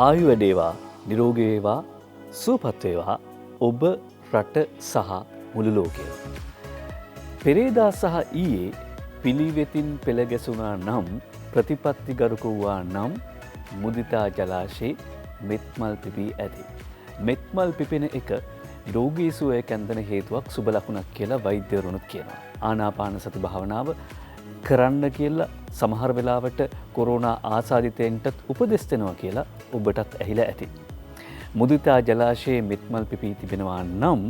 ආයු වැඩේවා, නිරෝගී වේවා, සුවපත් වේවා ඔබ රට සහ මුළු ලෝකය. පෙරේදා සහ ඊයේ පිළිවෙතින් පෙළ ගැසුණා නම් ප්‍රතිපත්තිගරුක වූවා නම් මුදිතා ජලාශේ මෙත්මල් පිපී ඇති. මෙත්මල් පිපෙන එක රෝගී සුවය කැඳෙන හේතුවක් සුබ ලකුණක් කියලා වෛද්‍යවරුනුත් කියනවා. ආනාපාන සති භාවනාව කරන්න කියලා සමහර වෙලාවට කොරෝනා ආසාදිතයින්ටත් උපදෙස් දෙනවා කියලා ඔබටත් ඇහිලා ඇති. මුදිතා ජලාශයේ මෙත්මල් පිපී තිබෙනවා නම්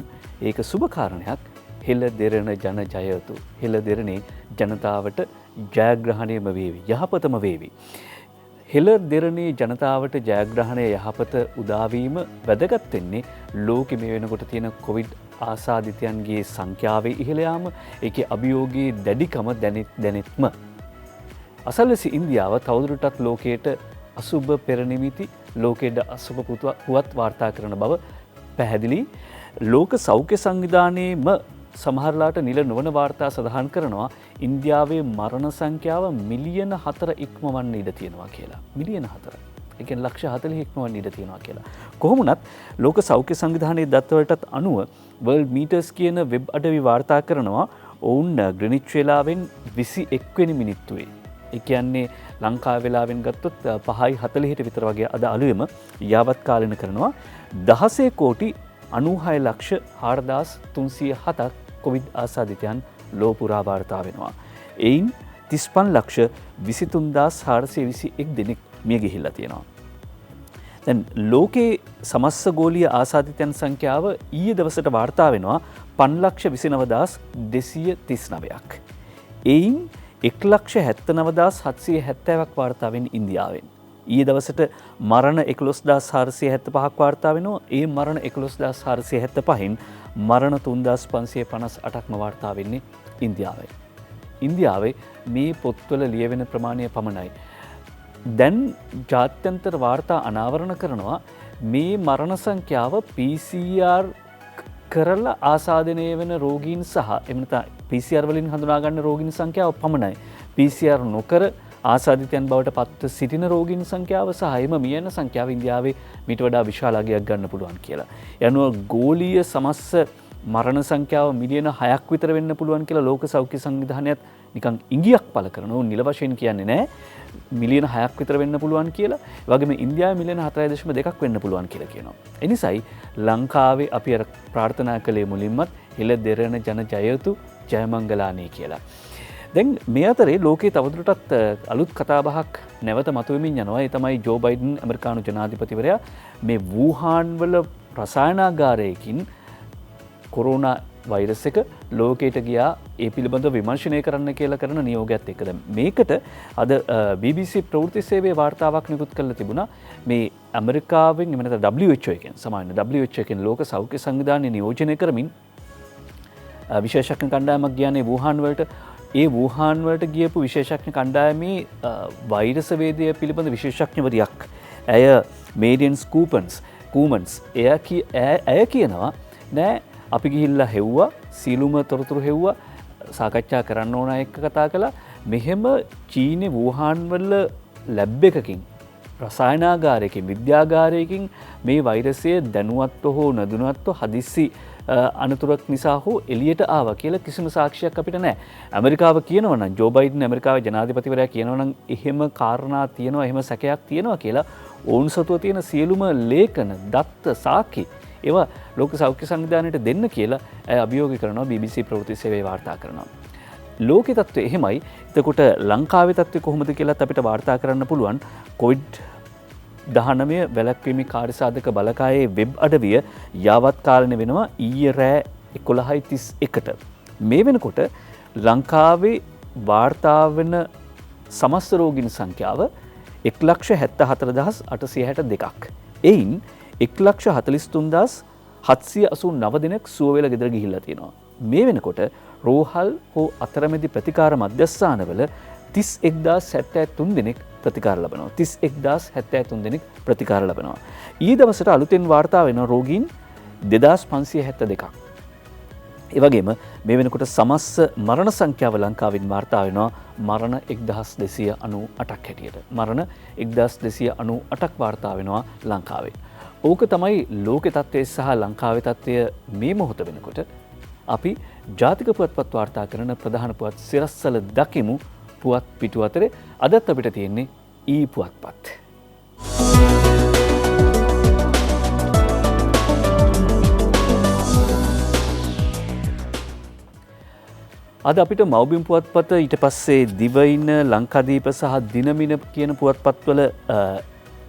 ඒක සුබ කාරණයක්. හෙළ දෙරණ ජන ජයතු. හෙළ දෙරණේ ජනතාවට ජයග්‍රහණයම වේවි. යහපතම වේවි. හෙළ දෙරණේ ජනතාවට ජයග්‍රහණය යහපත උදාවීම වැදගත් වෙන්නේ ලෝකෙ මේ වෙනකොට තියෙන කොවිඩ් ආසාදිතයන්ගේ සංඛ්‍යාවේ ඉහළ යාම, ඒකේ අභියෝගී දැඩිකම දැනෙත්ම. අසල්වැසි ඉන්දියාව තවදුරටත් ලෝකයට අසුබ පෙරනිමිති, ලෝකයට අසුබ පුවත් වාර්තා කරන බව පැහැදිලි. ලෝක සෞඛ්‍ය සංවිධානයේම සමහරලාට නිල නොවන වාර්තා සඳහන් කරනවා ඉන්දියාවේ මරණ සංඛ්‍යාව මිලියන 4 ඉක්මවන්න ඉඩ තියෙනවා කියලා. මිලියන 4. ඒ කියන්නේ ලක්ෂ 40 ඉක්මවන්න ඉඩ තියෙනවා කියලා. කොහොමුණත් ලෝක සෞඛ්‍ය සංවිධානයේ දත්තවලටත් අනුව World Meters කියන වෙබ් අඩවි වාර්තා කරනවා ඔවුන් ග්‍රීනිච් වේලාවෙන් 21 වෙනි මිනිත්තුවේ. ඒ කියන්නේ ලංකාව වෙලාවෙන් ගත්තොත් 5:40ට විතර වගේ අද අලුයම යාවත් කාලින කරනවා 16 කෝටි 96 ලක්ෂ 4307ක් කොවිඩ් ආසාදිතයන් ලෝ පුරා වාර්තා වෙනවා. එයින් 35 ලක්ෂ 23421 දෙනෙක් මිය ගිහිල්ලා තියෙනවා. දැන් ලෝකේ සමස්ත ගෝලීය ආසාදිතයන් සංඛ්‍යාව ඊයේ දවසට වාර්තා වෙනවා 529239ක්. එයින් 1,79,770ක් වාර්තා වෙන්නේ ඉන්දියාවෙන්. ඊයේ දවසට මරණ 11,475ක් වාර්තා වෙනවා. ඒ මරණ 11,475න් මරණ 3,558ක්ම වාර්තා වෙන්නේ ඉන්දියාවේ. ඉන්දියාවේ මේ පොත්වල ලියවෙන ප්‍රමාණය පමණයි. දැන් ජාත්‍යන්තර වාර්තා අනාවරණ කරනවා මේ මරණ සංඛ්‍යාව PCR කරලා ආසාදනය වෙන රෝගීන් සහ එහෙම නැත්නම් PCR වලින් හඳුනා ගන්න රෝගීන් සංඛ්‍යාව පමණයි. PCR නොකර ආසාදිතයන් බවට පත්ව සිටින රෝගීන් සංඛ්‍යාව සහ එම මියන සංඛ්‍යාව ඉන්දියාවේ මීට වඩා විශාල අගයක් ගන්න පුළුවන් කියලා. යනුව ගෝලීය සමස්ත මරණ සංඛ්‍යාව මිලියන 6ක් විතර වෙන්න පුළුවන් කියලා ලෝක සෞඛ්‍ය සංවිධානයත් නිකන් ඉඟියක් පළ කරනවා. උන් නිල වශයෙන් කියන්නේ නැහැ මිලියන 6ක් විතර වෙන්න පුළුවන් කියලා. ඒ වගේම ඉන්දියාවේ මිලියන 4.2ක් වෙන්න පුළුවන් කියලා කියනවා. ඒ නිසායි ලංකාවේ අපි අර ප්‍රාර්ථනා කළේ මුලින්මත් හෙළ දෙරණ ජන ජයතු ජයමංගලානේ කියලා. දැන් මේ අතරේ ලෝකයේ තවදුරටත් අලුත් කතාබහක් නැවත මතුවෙමින් යනවා. ඒ තමයි ජෝ බයිඩන් ඇමරිකානු ජනාධිපතිවරයා මේ වූහාන් වල රසායනාගාරයකින් කොරෝනා වෛරස් එක ලෝකයට ගියා ඒ පිළිබඳව විමර්ශනය කරන්න කියලා කරන නියෝගයත් එක්ක. දැන් මේකට අද BBC ප්‍රවෘත්ති සේවයේ වාර්තාවක් නිකුත් කරලා තිබුණා. මේ ඇමරිකාවෙන් එමෙ නැත්නම් WHO එකෙන් සමාන WHO එකෙන් ලෝක සෞඛ්‍ය සංවිධානය නියෝජනය කරමින් විශේෂඥ කණ්ඩායමක් ගියානේ වූහාන් වලට. ඒ වූහාන් වලට ගියපු විශේෂඥ කණ්ඩායමේ වෛරස වේදය පිළිබඳ විශේෂඥවරියක්. ඇය මේඩියන්ස් කූමන්ස් ඇය කියනවා නෑ අපි ගිහිල්ලා හෙව්වා සීලුම තොරතුරු හෙව්වා සාකච්ඡා කරන්න ඕන එක්ක කතා කළා. මෙහෙම චීනේ වූහාන් වල ලැබ් එකකින් රසායනාගාරයකින් විද්‍යාගාරයකින් මේ වෛරසය දැනුවත්ව හෝ නොදැනුවත්ව හදිස්සි අනතුරක් නිසා හෝ එළියට ආවා කියලා කිසිම සාක්ෂියක් අපිට නැහැ. ඇමරිකාව කියනවා නම් ජෝ බයිඩන් ඇමරිකාවේ ජනාධිපතිවරයා කියනවා නම් එහෙම කාරණා තියෙනවා එහෙම සැකයක් තියෙනවා කියලා ඔවුන් සතුව තියෙන සියලුම ලේඛන දත්ත සාක්ෂි ඒවා ලෝක සෞඛ්‍ය සංවිධානයට දෙන්න කියලා ඇය අභියෝග කරනවා. BBC ප්‍රවෘත්ති සේවයේ වාර්තා කරනවා. ලෝකේ තත්ත්වය එහෙමයි. එතකොට ලංකාවේ තත්ත්වය කොහොමද කියලාත් අපිට වාර්තා කරන්න පුළුවන්. COVID-19 වැළැක්වීමේ කාර්යසාධක බලකායේ වෙබ් අඩවිය යාවත් කාලන වෙනවා ඊයේ රෑ 11:31ට. මේ වෙනකොට ලංකාවේ වාර්තා වෙන සමස්ත රෝගීන් සංඛ්‍යාව 1,74,862ක්. එයින් 1,43,789 දෙනෙක් සුව වෙලා ගෙදර ගිහිල්ලා තියෙනවා. මේ වෙනකොට රෝහල් හෝ අතරමැදි ප්‍රතිකාර මධ්‍යස්ථානවල 31,073 දෙනෙක් ප්‍රතිකාර ලබනවා. 31,073 දෙනෙක් ප්‍රතිකාර ලබනවා. ඊයේ දවසට අලුතෙන් වාර්තා වෙන රෝගීන් 2,572ක්. ඒ වගේම මේ වෙනකොට සමස්ස මරණ සංඛ්‍යාව ලංකාවෙන් වාර්තා වෙනවා මරණ 1298ක් හැටියට. මරණ 1298ක් වාර්තා වෙනවා ලංකාවේ. ඕක තමයි ලෝක තත්ත්වය සහ ලංකාවේ තත්ත්වය මේ මොහොත වෙනකොට අපි ජාතික පුවත්පත් වාර්තා කරන ප්‍රධාන පුවත් සිරස්වල දකිමු. පුවත් පිටු අතරේ අදත් අපිට තියෙන්නේ ඊ පුවත්පත්. අද අපිට මව්බිම් පුවත්පත ඊට පස්සේ දිවයින ලංකාදීප සහ දිනමින කියන පුවත්පත්වල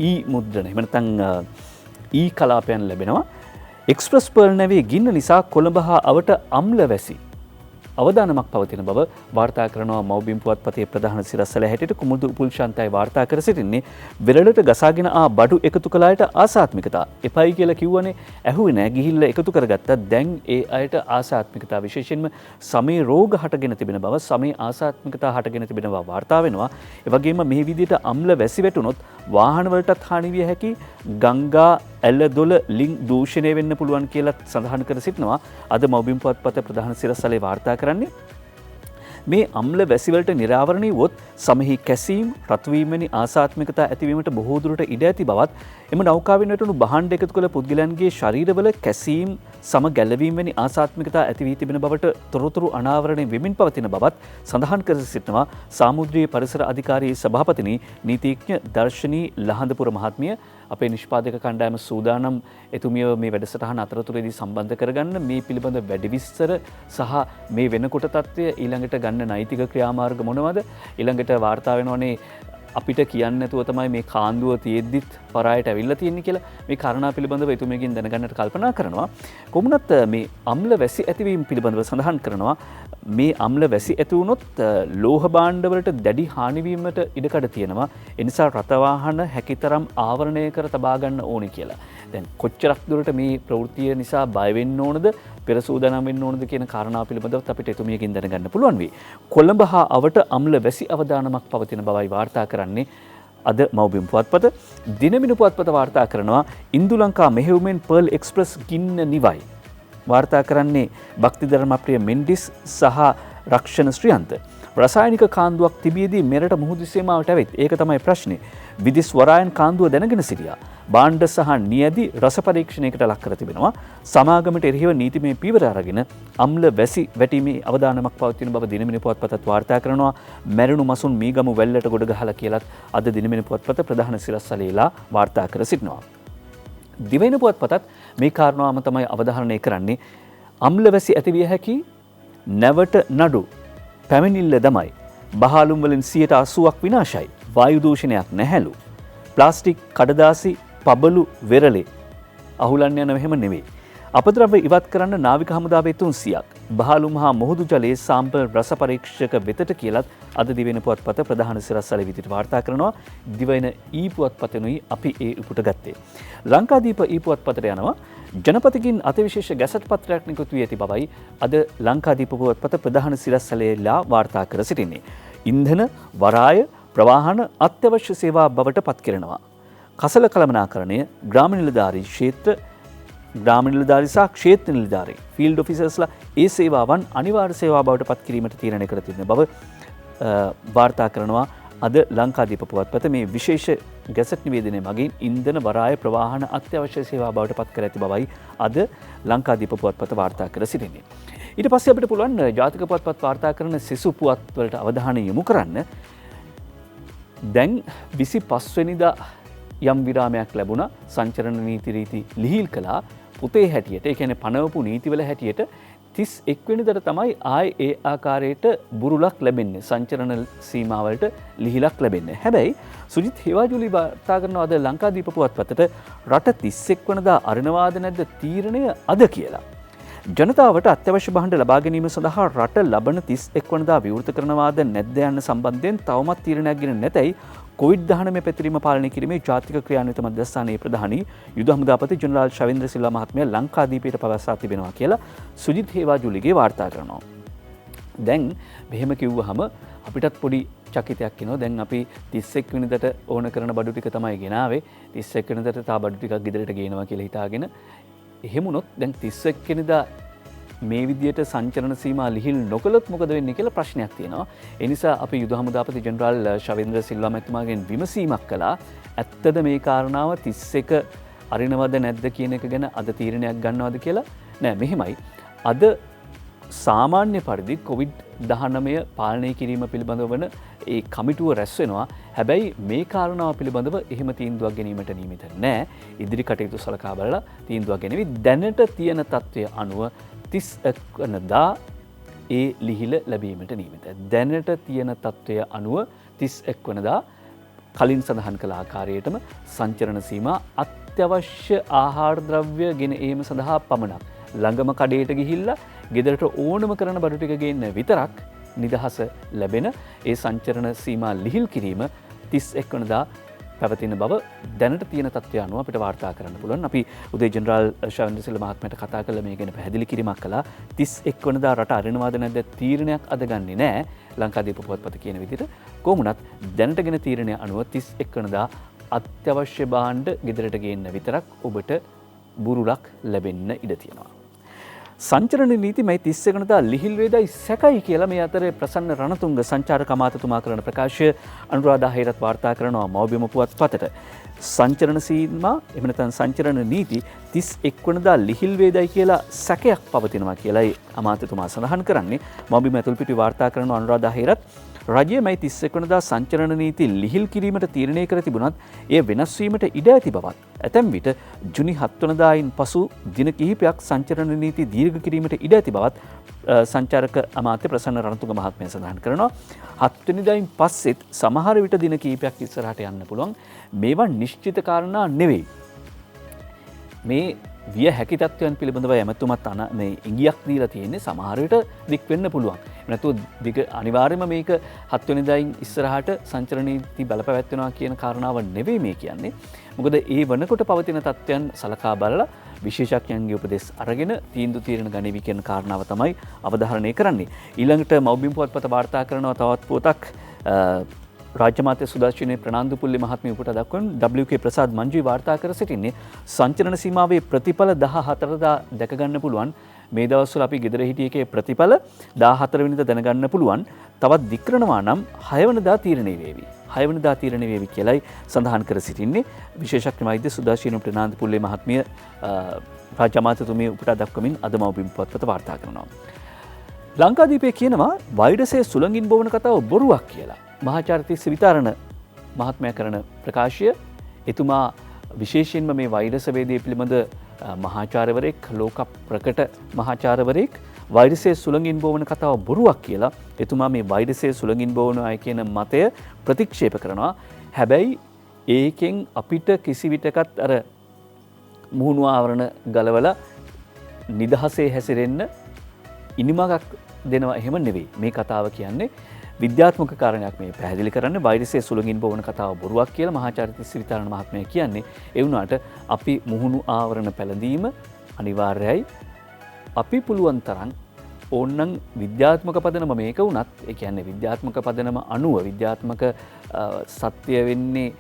ඊ මුද්‍රණ එහෙම නැත්නම් ඊ කලාපයන් ලැබෙනවා. එක්ස්ප්‍රස් පර්ල් නැවේ ගින්න නිසා කොළඹ හා අවට අම්ල වැසි අවදානමක් පවතින බව වාර්තා කරනවා මව්බිම් පුවත්පතේ ප්‍රධාන සිරස්වල හැටියට කුමුදු උපුල්ශාන්තයි වාර්තා කර සිටින්නේ. වෙරළට ගසාගෙන බඩු එකතු කළ අයට ආසාත්මිකතා එපයි කියලා කිව්වනේ ඇහුවේ නෑ ගිහිල්ලා එකතු කරගත්තා. දැන් ඒ අයට ආසාත්මිකතා විශේෂයෙන්ම සමේ රෝග හටගෙන තිබෙන බව සමේ ආසාත්මිකතා හටගෙන තිබෙන බව වාර්තා වෙනවා. ඒ වගේම මේ විදිහට අම්ල වැසි වැටුනොත් වාහන වලටත් හානි විය හැකි ගංගා ඇල දොල ලිං දූෂණය වෙන්න පුළුවන් කියලා සඳහන් කර සිටිනවා. අද මව්බිම් පුවත්පත ප්‍රධාන සිරස්වලේ වාර්තා කරන්නේ මේ අම්ල වැසිවලට නිරාවරණය වුවොත් සමහි කැසීම් රත්වීම වැනි ආසාත්මිකතා ඇතිවීමට බොහෝ දුරට ඉඩ ඇති බවත් එම නෞකාවෙන් වැටුණු භාණ්ඩ එකතු කළ පුද්ගලයන්ගේ ශරීරවල කැසීම් සම ගැලවීම වැනි ආසාත්මිකතා ඇති වී තිබෙන බවට තොරතුරු අනාවරණය වෙමින් පවතින බවත් සඳහන් කර සිටිනවා. සාමුද්‍රීය පරිසර අධිකාරී සභාපතිනි නීතිඥ දර්ශනී ලහඳපුර මහත්මිය අපේ නිෂ්පාදක කණ්ඩායම සූදානම් එතුමියව මේ වැඩසටහන අතරතුරේදී සම්බන්ධ කරගන්න මේ පිළිබඳ වැඩි විස්තර සහ මේ වෙනකොට තත්ත්වය ඊළඟට ගන්න නෛතික ක්‍රියාමාර්ග මොනවද ඊළඟට වාර්තා වෙනවනේ අපිට කියන්න නැතුව තමයි මේ කාන්දුව තියෙද්දිත් පරායට ඇවිල්ලා තියෙන්නේ කියලා මේ කාරණා පිළිබඳව එතුමියකින් දැනගන්නට කල්පනා කරනවා. කොමුණත් මේ අම්ල වැසි ඇතිවීම පිළිබඳව සඳහන් කරනවා. මේ අම්ල වැසි ඇති වුණොත් ලෝහ භාණ්ඩවලට දැඩි හානිවීමට ඉඩකඩ තියෙනවා. ඒ නිසා රථවාහන හැකිතරම් ආවරණය කර තබා ගන්න ඕනේ කියලා. දැන් කොච්චරක් දුරට මේ ප්‍රවෘත්තිය නිසා බය වෙන්න ඕනද පෙර සූදානම් වෙන්න ඕනද කියන කාරණා පිළිබඳව අපිට එතුමියකින් දැනගන්න පුළුවන් වෙයි. කොළඹ හා අවට අම්ල වැසි අවදානමක් පවතින බවයි වාර්තා කරන්නේ අද මව්බිම් පුවත්පත. දිනමින පුවත්පත වාර්තා කරනවා ඉන්දු ලංකා මෙහෙයුමෙන් පර්ල් එක්ස්ප්‍රස් ගින්න නිවයි. වාර්තා කරන්නේ භක්ති ධර්මප්‍රිය මෙන්ඩිස් සහ රක්ෂණ ශ්‍රියන්ත. රසායනික කාන්දුවක් තිබියදී මෙරට මුහුදු සීමාවට ඇවිත් ඒක තමයි ප්‍රශ්නේ. විදිස් වරායන් කාන්දුව දැනගෙන සිටියා. භාණ්ඩ සහ නියැදි රස පරීක්ෂණයකට ලක් කර තිබෙනවා. සමාගමට එරෙහිව නීතිමය පියවර අරගෙන අම්ල වැසි වැටීමේ අවදානමක් පවතින බව දිනමින පුවත්පතත් වාර්තා කරනවා. මැරුණු මසුන් මීගමු වැල්ලට ගොඩ ගහලා කියලත් අද දිනමින පුවත්පත ප්‍රධාන සිරස්වලේලා වාර්තා කර සිටිනවා. දිවයින පුවත්පතත් මේ කාරණාවම තමයි අවධාරණය කරන්නේ. අම්ල වැසි ඇතිවිය හැකි නැවට නඩු පැමිණිල්ල දමයි. බහාලුම් වලින් 80%ක් විනාශයි. වායු දූෂණයක් නැහැලු. ප්ලාස්ටික් කඩදාසි පබලු වෙරළේ අහුලන්න යන මෙහෙම නෙවෙයි. අපද්‍රව්‍ය ඉවත් කරන්න නාවික හමුදාවේ 300ක් බහලුම් හා මුහුදු ජලයේ සාම්පල් රස පරීක්ෂක වෙතට කියලත් අද දිවයින පුවත්පත ප්‍රධාන සිරස්වල විදිහට වාර්තා කරනවා. දිවයින ඊ පුවත්පතෙනුයි අපි ඒ උපුට ගත්තේ. ලංකාදීප ඊ පුවත්පතට යනවා. ජනපතිකින් අතිවිශේෂ ගැසට් පත්‍රයක් නිකුත් වී ඇති බවයි අද ලංකාදීප පුවත්පත ප්‍රධාන සිරස්වලේලා වාර්තා කර සිටින්නේ. ඉන්ධන වරාය ප්‍රවාහන අත්‍යවශ්‍ය සේවා බවට පත් කරනවා. කසල කළමනාකරණය ග්‍රාම නිලධාරී ක්ෂේත්‍ර ග්‍රාම නිලධාරී සහ ක්ෂේත්‍ර නිලධාරී ෆීල්ඩ් ඔෆිසර්ස්ලා ඒ සේවාවන් අනිවාර්ය සේවා බවට පත් කිරීමට තීරණය කර තිබෙන බව වාර්තා කරනවා අද ලංකාදීප පුවත්පත මේ විශේෂ ගැසට් නිවේදනය මගින් ඉන්ධන වරාය ප්‍රවාහන අත්‍යවශ්‍ය සේවා බවට පත් කර ඇති බවයි අද ලංකාදීප පුවත්පත වාර්තා කර සිටින්නේ. ඊට පස්සේ අපිට පුළුවන් ජාතික පුවත්පත් වාර්තා කරන සෙසු පුවත් වලට අවධානය යොමු කරන්න. දැන් 25 වෙනිදා යම් විරාමයක් ලැබුණා සංචරණ නීති රීති ලිහිල් කළා පුතේ හැටියට ඒ කියන්නේ පනවපු නීතිවල හැටියට 31 වෙනිදාට තමයි ආයේ ඒ ආකාරයට බුරුලක් ලැබෙන්නේ සංචරණ සීමාවලට ලිහිලක් ලැබෙන්නේ. හැබැයි සුජිත් හේවාජුලි වාර්තා කරන අද ලංකාදීප පුවත්පතට රට 31 වෙනිදා අරිනවාද නැද්ද තීරණය අද කියලා. ජනතාවට අත්‍යවශ්‍ය භාණ්ඩ ලබා ගැනීම සඳහා රට ලබන 31 වෙනිදා විවෘත කරනවාද නැද්ද යන්න සම්බන්ධයෙන් තවමත් තීරණයක් ගෙන නැතයි COVID-19 පැතිරීම පාලනය කිරීමේ ජාතික ක්‍රියාන්විත මධ්‍යස්ථානයේ ප්‍රධානී යුද හමුදාපති ජනරාල් ශවින්ද්‍ර සිල්වා මහත්මයා ලංකාදීපයට පවසා තිබෙනවා කියලා සුජිත් හේවාජුලිගේ වාර්තා කරනවා. දැන් මෙහෙම කිව්වහම අපිටත් පොඩි චකිතයක් එනවා. දැන් අපි 31 වෙනිදාට ඕන කරන බඩු ටික තමයි ගෙනාවේ. 31 වෙනිදාට තා බඩු ටිකක් ගෙදරට ගේනවා කියලා හිතාගෙන එහෙම වුණොත් දැන් 31 වෙනිදා මේ විදියට සංචරණ සීමා ලිහිල් නොකළොත් මොකද වෙන්නේ කියලා ප්‍රශ්නයක් තියෙනවා. ඒ නිසා අපි යුද හමුදාපති ජෙනරාල් ශවේන්ද්‍ර සිල්වා මැතිතුමාගෙන් විමසීමක් කළා. ඇත්තද මේ කාරණාව 31 අරිනවද නැද්ද කියන එක ගැන අද තීරණයක් ගන්නවද කියලා? නෑ මෙහෙමයි. අද සාමාන්‍ය පරිදි COVID-19 පාලනය කිරීම පිළිබඳව වන ඒ කමිටුව රැස් වෙනවා. හැබැයි මේ කාරණාව පිළිබඳව එහෙම තීන්දුවක් ගැනීමට නියමිත නෑ. ඉදිරි කටයුතු සලකා බලලා තීන්දුවක් ගැනීම. දැනට තියෙන තත්ත්වය අනුව 31 වෙනිදා ඒ ලිහිල ලැබීමට නියමිතයි. දැනට තියෙන තත්ත්වය අනුව 31 වෙනිදා කලින් සඳහන් කළ ආකාරයටම සංචරණ සීමා අත්‍යවශ්‍ය ආහාර ද්‍රව්‍ය ගෙන ඒම සඳහා පමණක් ළඟම කඩේට ගිහිල්ලා ගෙදරට ඕනම කරන බඩු ටික ගේන්න විතරක් නිදහස ලැබෙන ඒ සංචරණ සීමා ලිහිල් කිරීම 31 වෙනිදා පැවතින බව දැනට තියෙන තත්ත්වය අනුව අපිට වාර්තා කරන්න පුළුවන්. අපි උදේ ජෙනරාල් ශවේන්ද්‍ර සිල්වා මහත්මයාට කතා කළා මේ ගැන පැහැදිලි කිරීමක් කළා. 31 වෙනිදා රට අරිනවද නැද්ද තීරණයක් අද ගන්නේ නැහැ. ලංකාදීප පුවත්පත කියන විදිහට කොහොමුණත් දැනටගෙන තීරණය අනුව 31 වෙනිදා අත්‍යවශ්‍ය භාණ්ඩ ගෙදරට ගේන්න විතරක් ඔබට බුරුලක් ලැබෙන්න ඉඩ තියෙනවා. සංචරණ නීති මේ 31 වෙනිදා ලිහිල් වේදයි සැකයි කියලා මේ අතරේ ප්‍රසන්න රණතුංග සංචාරක අමාත්‍යතුමා කරන ප්‍රකාශය අනුරාධා හේරත් වාර්තා කරනවා මව්බිම පුවත්පතට. සංචරණ සීමා එහෙම නැත්නම් සංචරණ නීති 31 වෙනිදා ලිහිල් වේදයි කියලා සැකයක් පවතිනවා කියලායි අමාත්‍යතුමා සඳහන් කරන්නේ. මව්බිම ඇතුල්පිටි වාර්තා කරන අනුරාධා හේරත් රජය මේ 31 වෙනිදා සංචරණ නීති ලිහිල් කිරීමට තීරණය කර තිබුණත් එය වෙනස් වීමට ඉඩ ඇති බවත් ඇතැම් විට ජුනි 7 වෙනිදායින් පසු දින කිහිපයක් සංචරණ නීති දීර්ඝ කිරීමට ඉඩ ඇති බවත් සංචාරක අමාත්‍ය ප්‍රසන්න රණතුංග මහත්මයා සඳහන් කරනවා. 7 වෙනිදායින් පස්සෙත් සමහර විට දින කිහිපයක් ඉස්සරහට යන්න පුළුවන්. මේවා නිශ්චිත කාරණා නෙවෙයි. මේ විය හැකි තත්ත්වයන් පිළිබඳව ඇමතුමත් මේ ඉඟියක් දීලා තියෙන්නේ සමහර විට දික් වෙන්න පුළුවන්. නැතුව දිග අනිවාර්යයෙන්ම මේක 7 වෙනිදායින් ඉස්සරහට සංචරණ නීති බලපැවැත්වෙනවා කියන කාරණාව නෙවෙයි මේ කියන්නේ. මොකද ඒ වනකොට පවතින තත්ත්වයන් සලකා බලලා විශේෂඥයන්ගේ උපදෙස් අරගෙන තීන්දුව తీරන ගනිවි කියන කාරණාව තමයි අවධාරණය කරන්නේ. ඊළඟට මව්බිම් පුවත්පත වාර්තා කරනවා තවත් පුවතක් රාජ්‍ය මාත්‍ය සුදර්ශනී ප්‍රනාන්දුපුල්ලි මහත්මිය උපුටා දක්වන WK ප්‍රසාද් මංජුයි වාර්තා කර සිටින්නේ සංචරණ සීමාවේ ප්‍රතිඵල 14 දා දැක ගන්න පුළුවන්. මේ දවස්වල අපි ගෙදර හිටිය එකේ ප්‍රතිඵල 14 වෙනිදා දැනගන්න පුළුවන්. තවත් දික් කරනවා නම් 6 වෙනිදා තීරණය වේවි. 6 වෙනිදා තීරණය වේවි කියලායි සඳහන් කර සිටින්නේ. විශේෂඥ වෛද්‍ය සුදර්ශනී ප්‍රනාන්දුපුල්ලි මහත්මිය රාජ්‍ය මාත්‍යතුමිය උපුටා දක්වමින් අද මව්බිම් පුවත්පත වාර්තා කරනවා. ලංකාදීපේ කියනවා වෛරසයේ සුළඟින් බොවන කතාව බොරුවක් කියලා. මහාචාර්ය සිරිතාරණ මහත්මයා කරන ප්‍රකාශය එතුමා විශේෂයෙන්ම මේ වෛරස වේදේ පිළිබඳ මහාචාර්යවරයෙක් ලෝක ප්‍රකට මහාචාර්යවරයෙක් වෛරසයේ සුළඟින් බොවන කතාව බොරුවක් කියලා එතුමා මේ වෛරසයේ සුළඟින් බොවන අය කියන මතය ප්‍රතික්ෂේප කරනවා. හැබැයි ඒකෙන් අපිට කිසි විටකත් අර මුහුණු ආවරණ ගලවලා නිදහසේ හැසිරෙන්න ඉනිමගක් දෙනවා එහෙම නෙවෙයි. මේ කතාව කියන්නේ විද්‍යාත්මක කාරණයක් මේ පැහැදිලි කරන්නේ වෛරසයේ සුළඟින් බොවන කතාව බොරුවක් කියලා මහාචාර්ය සිරිතාරණ මහත්මයා කියන්නේ. ඒ වුණාට අපි මුහුණු ආවරණ පැළඳීම අනිවාර්යයි. අපි පුළුවන් තරම් ඕනනම් විද්‍යාත්මක පදනම මේක වුණත් ඒ කියන්නේ විද්‍යාත්මක පදනම අනුව විද්‍යාත්මක සත්‍ය වෙන්නේ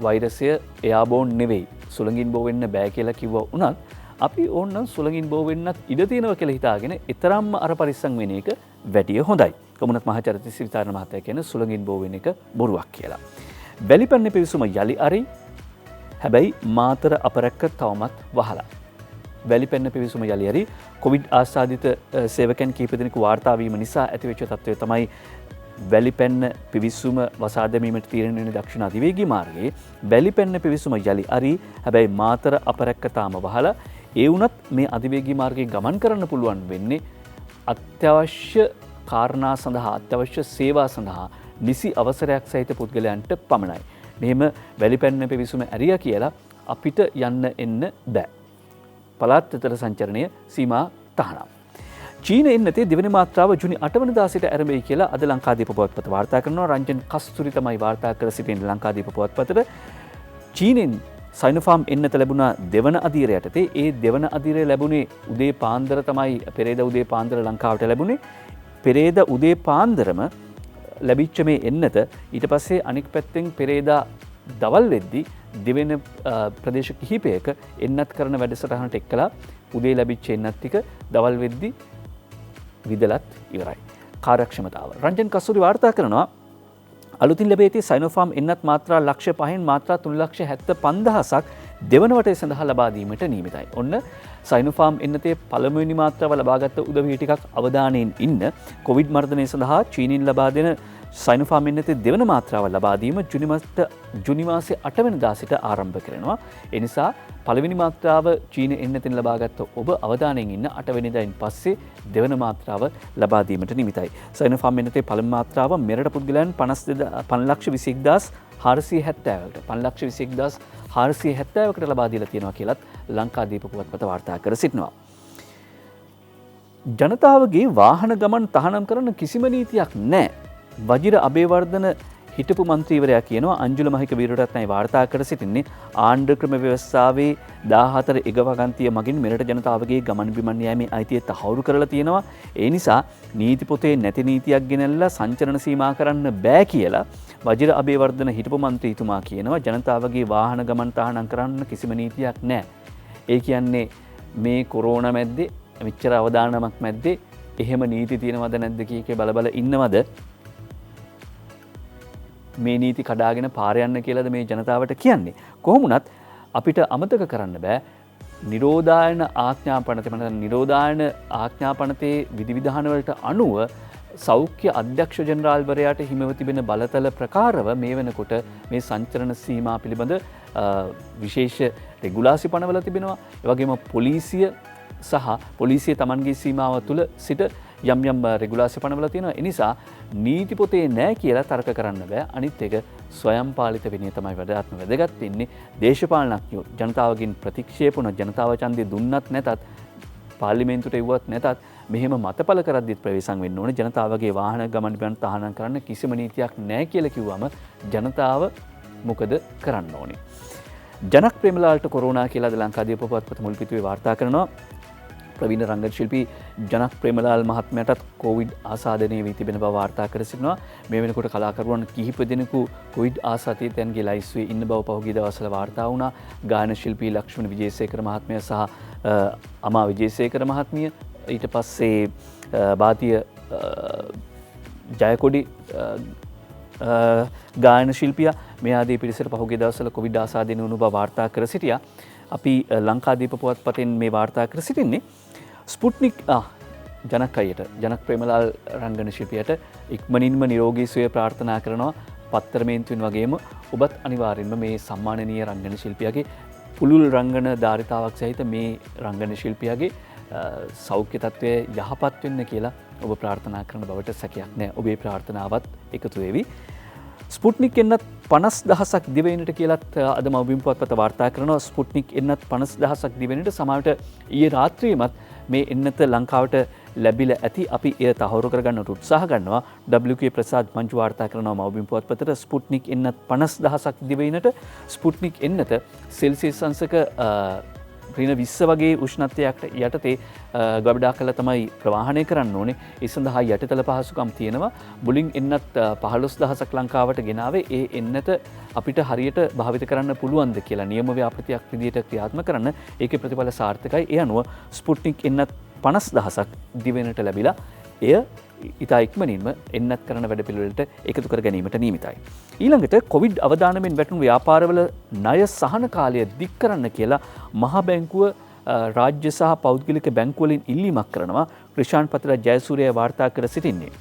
වෛරසය එයාබෝන් නෙවෙයි. සුළඟින් බෝ වෙන්න බෑ කියලා කිව්වා වුණත් අපි ඕනනම් සුළඟින් බෝ වෙන්නත් ඉඩ තියෙනවා කියලා හිතාගෙන ඊතරම්ම අර පරිස්සම් වෙන එක වැඩිය හොඳයි. කොමුණත් මහාචාර්ය සිරිතාරණ මහත්තයා කියන සුළඟින් බෝ වෙන එක බොරුවක් කියලා. වැලිපැන්නේ පිවිසුම යලි අරි. හැබැයි මාතර අපරැක්ක තවමත් වහලා. වැලිපැන්න පිවිසුම යලි අරි කොවිඩ් ආසාදිත සේවකයන් කීප දෙනෙකු වාර්තා වීම නිසා ඇතිවෙච්ච තත්ත්වය තමයි වැලිපැන්න පිවිසුම වසා දැමීමට තීරණය වෙන දක්ෂිණ අධිවේගී මාර්ගයේ වැලිපැන්න පිවිසුම යලි අරි. හැබැයි මාතර අපරැක්ක තාම වහලා. ඒ වුණත් මේ අධිවේගී මාර්ගයේ ගමන් කරන්න පුළුවන් වෙන්නේ අත්‍යවශ්‍ය කාරණා සඳහා අත්‍යවශ්‍ය සේවා සඳහා නිසි අවසරයක් සහිත පුද්ගලයන්ට පමණයි. මෙහෙම වැලිපැන්න පිවිසුම ඇරියා කියලා අපිට යන්න එන්න බෑ. පළාත් අතර සංචරණය සීමා තහනම්. චීන එන්නතේ දෙවන මාත්‍රාව ජුනි 8 වෙනිදා සිට ආරම්භයි කියලා අද ලංකාදීප පුවත්පත වාර්තා කරනවා. රංජන් කස්තුරි තමයි වාර්තා කර සිටින්නේ ලංකාදීප පුවත්පතට. චීනෙන් සයිනෝෆාම් එන්නත ලැබුණා දෙවන අධීරය යටතේ. ඒ දෙවන අධීරය ලැබුණේ උදේ පාන්දර තමයි පෙරේද උදේ පාන්දර ලංකාවට ලැබුණේ. පෙරේද උදේ පාන්දරම ලැබිච්ච මේ එන්නත ඊට පස්සේ අනික් පැත්තෙන් පෙරේදා දවල් වෙද්දී දෙවෙන ප්‍රදේශ කිහිපයක එන්නත් කරන වැඩසටහනට එක්කලා උදේ ලැබිච්ච එන්නත් ටික දවල් වෙද්දි විදලත් ඉවරයි. කාර්යක්ෂමතාව. රංජන් කස්තුරි වාර්තා කරනවා අලුතින් ලැබී ඇති සයිනෝෆාම් එන්නත් මාත්‍රා ලක්ෂ 5න් මාත්‍රා 3,75,000ක් දෙවන වටේ සඳහා ලබා දීමට නියමිතයි. ඔන්න සයිනෝෆාම් එන්නතේ පළමුවෙනි මාත්‍රාව ලබාගත් උදවිය ටිකක් අවධානයෙන් ඉන්න. කොවිඩ් මර්ධනය සඳහා චීනෙන් ලබා දෙන සයිනෝෆාම් එන්නතේ දෙවන මාත්‍රාව ලබා දීම ජුනි මාසේ 8 වෙනිදා සිට ආරම්භ කරනවා. ඒ නිසා පළවෙනි මාත්‍රාව චීන එන්නතෙන් ලබාගත් ඔබ අවධානයෙන් ඉන්න 8 වෙනිදායින් පස්සේ දෙවන මාත්‍රාව ලබා දීමට නියමිතයි. සයිනෝෆාම් එන්නතේ පළමු මාත්‍රාව මෙරට පුද්ගලයන් 5,21,470කට 5,21,470කට ලබා දීලා තියෙනවා කියලත් ලංකාදීප පුවත්පත වාර්තා කර සිටිනවා. ජනතාවගේ වාහන ගමන් තහනම් කරන කිසිම නීතියක් නැහැ. වජිර අබේවර්ධන හිටපු මන්ත්‍රීවරයා කියනවා. අංජුල මහික වීරරත්නයි වාර්තා කර සිටින්නේ ආණ්ඩු ක්‍රම ව්‍යවස්ථාවේ 14 එකවගන්තිය මගින් මෙරට ජනතාවගේ ගමන් බිමන් යෑමේ අයිතිය තහවුරු කරලා තියෙනවා. ඒ නිසා නීති පොතේ නැති නීතියක් ගෙනල්ලා සංචලන සීමා කරන්න බෑ කියලා වජිර අබේවර්ධන හිටපු මන්ත්‍රීතුමා කියනවා. ජනතාවගේ වාහන ගමන් තහනම් කරන්න කිසිම නීතියක් නැහැ. ඒ කියන්නේ මේ කොරෝනා මැද්දේ මෙච්චර අවදානමක් මැද්දේ එහෙම නීති තියෙනවද නැද්ද කීකේ බල ඉන්නවද? මේ නීති කඩාගෙන පාර යන්න කියලාද මේ ජනතාවට කියන්නේ. කොහොම වුණත් අපිට අමතක කරන්න බෑ නිරෝධායන ආඥාපනතේ නිරෝධායන ආඥාපනතේ විධිවිධාන වලට අනුව සෞඛ්‍ය අධ්‍යක්ෂ ජෙනරාල්වරයාට හිමිව තිබෙන බලතල ප්‍රකාරව මේ වෙනකොට මේ සංචරණ සීමා පිළිබඳ විශේෂ රෙගුලාසි පනවලා තිබෙනවා. ඒ වගේම පොලිසිය සහ පොලිසිය තමන්ගේ සීමාව තුළ සිට යම් යම් රෙගුලාසි පනවලා තියෙනවා. ඒ නිසා නීති පොතේ නැහැ කියලා තර්ක කරන්න බෑ. අනිත් එක ස්වයං පාලිත විනය තමයි වඩාත්ම වැදගත් වෙන්නේ. දේශපාලනඥයෝ ජනතාවගෙන් ප්‍රතික්ෂේප වුණ ජනතාව ඡන්දය දුන්නත් නැතත් පාර්ලිමේන්තුවට එව්වත් නැතත් මෙහෙම මතපල කරද්දිත් ප්‍රවේශම් වෙන්න ඕනේ. ජනතාවගේ වාහන ගමන් බිමන් තහනම් කරන්න කිසිම නීතියක් නැහැ කියලා කිව්වම ජනතාව මොකද කරන්න ඕනේ? ජනක් ප්‍රේමලාල්ට කොරෝනා කියලා ලංකාදීප පුවත්පත මුල් පිටුවේ වාර්තා කරනවා. ප්‍රවීණ රංගන ශිල්පී ජනක් ප්‍රේමලාල් මහත්මයාටත් කොවිඩ් ආසාදනය වී තිබෙන බව වාර්තා කර සිටිනවා. මේ වෙනකොට කලාකරුවන් කිහිප දෙනෙකු කොවිඩ් ආසාදිතයන්ගේ ලයිස්ට්ුවේ ඉන්න බව පහුගිය දවස්වල වාර්තා වුණා. ගායන ශිල්පී ලක්ෂ්මණ විජේසේකර මහත්මයා සහ අමා විජේසේකර මහත්මිය, ඊට පස්සේ බාතිය ජයකොඩි ගායන ශිල්පියා මේ ආදී පිරිසට පහුගිය දවස්වල කොවිඩ් ආසාදනය වුණු බව වාර්තා කර සිටියා. අපි ලංකාදීප පුවත්පතෙන් මේ වාර්තා කර සිටින්නේ ස්පුට්නික් ජනක් අයියට ජනක් ප්‍රේමලාල් රංගන ශිල්පියට ඉක්මනින්ම නිරෝගී සුවය ප්‍රාර්ථනා කරනවා. පත්තරමේන්තුවෙන් වගේම ඔබත් අනිවාර්යෙන්ම මේ සම්මානනීය රංගන ශිල්පියාගේ පුළුල් රංගන ධාරිතාවක් සහිත මේ රංගන ශිල්පියාගේ සෞඛ්‍ය තත්ත්වය යහපත් වෙන්න කියලා ඔබ ප්‍රාර්ථනා කරන බවට සැකයක් නැහැ. ඔබේ ප්‍රාර්ථනාවත් එකතු වෙවි. ස්පුට්නික් එන්නත් 50,000ක් දිවයිනට කියලත් අද මව්බිම් පුවත්පත වාර්තා කරනවා. ස්පුට්නික් එන්නත් 50,000ක් දිවයිනට සමහරට ඊයේ රාත්‍රියේමත් මේ එන්නත ලංකාවට ලැබිලා ඇති. අපි එය තහවුරු කරගන්නට උත්සාහ ගන්නවා. WK ප්‍රසාද් මංජු වාර්තා කරනවා මව්බිම් පුවත්පතට ස්පුට්නික් එන්නත් 50,000ක් දිවයිනට. ස්පුට්නික් එන්නත සෙල්සියස් අංශක -20 වගේ උෂ්ණත්වයක් යටතේ ගබඩා කළ තමයි ප්‍රවාහනය කරන්න ඕනේ. ඒ සඳහා යටිතල පහසුකම් තියෙනවා. මුලින් එන්නත් 15,000ක් ලංකාවට ගෙනාවේ. ඒ එන්නත අපිට හරියට භාවිත කරන්න පුළුවන්ද කියලා නියම ව්‍යාපෘතියක් විදිහට ක්‍රියාත්මක කරන්න ඒකේ ප්‍රතිඵල සාර්ථකයි. ඒ අනුව ස්පුට්නික් එන්නත් 50,000ක් දිවෙනට ලැබිලා එය ඉතා ඉක්මනින්ම එන්නත් කරන වැඩපිළිවෙලට එකතු කර ගැනීමට නියමිතයි. ඊළඟට කොවිඩ් අවදානමෙන් වැටුණු ව්‍යාපාරවල ණය සහන කාලය දික් කරන්න කියලා මහා බැංකුව රාජ්‍ය සහ පෞද්ගලික බැංකු වලින් ඉල්ලීමක් කරනවා. ක්‍රිෂාන් පතිරත් ජයසූරිය වාර්තා කර සිටින්නේ.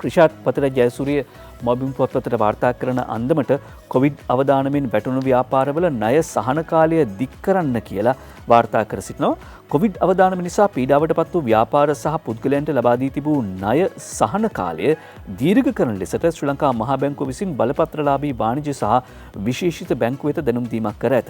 ක්‍රිෂාන් පතිරත් ජයසූරිය මව්බිම් පුවත්පතට වාර්තා කරන අන්දමට කොවිඩ් අවදානමෙන් වැටුණු ව්‍යාපාරවල ණය සහන කාලය දික් කරන්න කියලා වාර්තා කර සිටිනවා. කොවිඩ් අවදානම නිසා පීඩාවට පත් වූ ව්‍යාපාර සහ පුද්ගලයන්ට ලබා දී තිබූ ණය සහන කාලය දීර්ඝ කරන ලෙසට ශ්‍රී ලංකා මහා බැංකුව විසින් බලපත්‍රලාභී වාණිජ්‍ය සහ විශේෂිත බැංකුව වෙත දැනුම් දීමක් කර ඇත.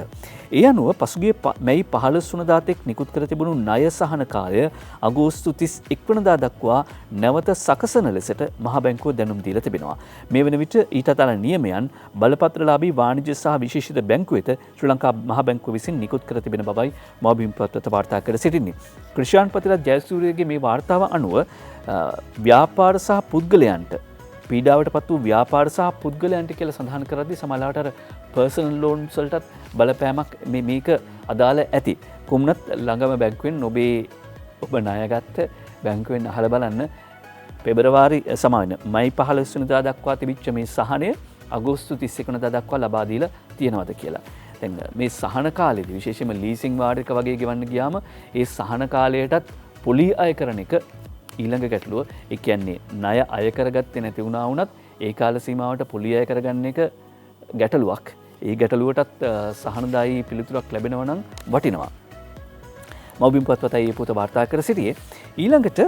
ඒ අනුව පසුගිය මැයි 15 වනදා තෙක් නිකුත් කර තිබුණු ණය සහන කාලය අගෝස්තු 31 වනදා දක්වා නැවත සකසන ලෙසට මහා බැංකුව දැනුම් දීලා තිබෙනවා. මේ වන විට ඊට අදාළ නියමයන් බලපත්‍රලාභී වාණිජ්‍ය සහ විශේෂිත බැංකුව වෙත ශ්‍රී ලංකා මහා බැංකුව විසින් නිකුත් කර තිබෙන බවයි මව්බිම් පුවත්පත වාර්තා කර සිටින්නේ. ක්‍රිෂාන් පතිරත් ජයසූරියගේ මේ වාර්තාව අනුව ව්‍යාපාර සහ පුද්ගලයන්ට පීඩාවට පත් වූ ව්‍යාපාර සහ පුද්ගලයන්ට කියලා සඳහන් කරද්දී සමහරවිට පර්සනල් ලෝන්ස් වලටත් බලපෑමක් මේක අදාළ ඇති. කොමුණත් ළඟම බැංකුවෙන් ඔබේ ඔබ ණයගත්ත බැංකුවෙන් අහලා බලන්න පෙබරවාරි සමාවෙන මයි 15 වෙනිදා දක්වා තිබිච්ච මේ සහනය අගෝස්තු 31 වෙනිදා දක්වා ලබා දීලා තියෙනවද කියලා. දැන් මේ සහන කාලෙදී විශේෂයෙන්ම ලීසින් වාර්ඩ් එක වගේ ගෙවන්න ගියාම ඒ සහන කාලයටත් පොලි අය කරන එක ඊළඟ ගැටලුව. ඒ කියන්නේ ණය අය කරගත්තේ නැති වුණා වුණත් ඒ කාල සීමාවට පොලි අය කරගන්න එක ගැටලුවක්. ඒ ගැටලුවටත් සහනදායී පිළිතුරක් ලැබෙනවා නම් වටිනවා. මව්බිම් පුවත්පතයි මේ පොත වාර්තා කර සිටියේ. ඊළඟට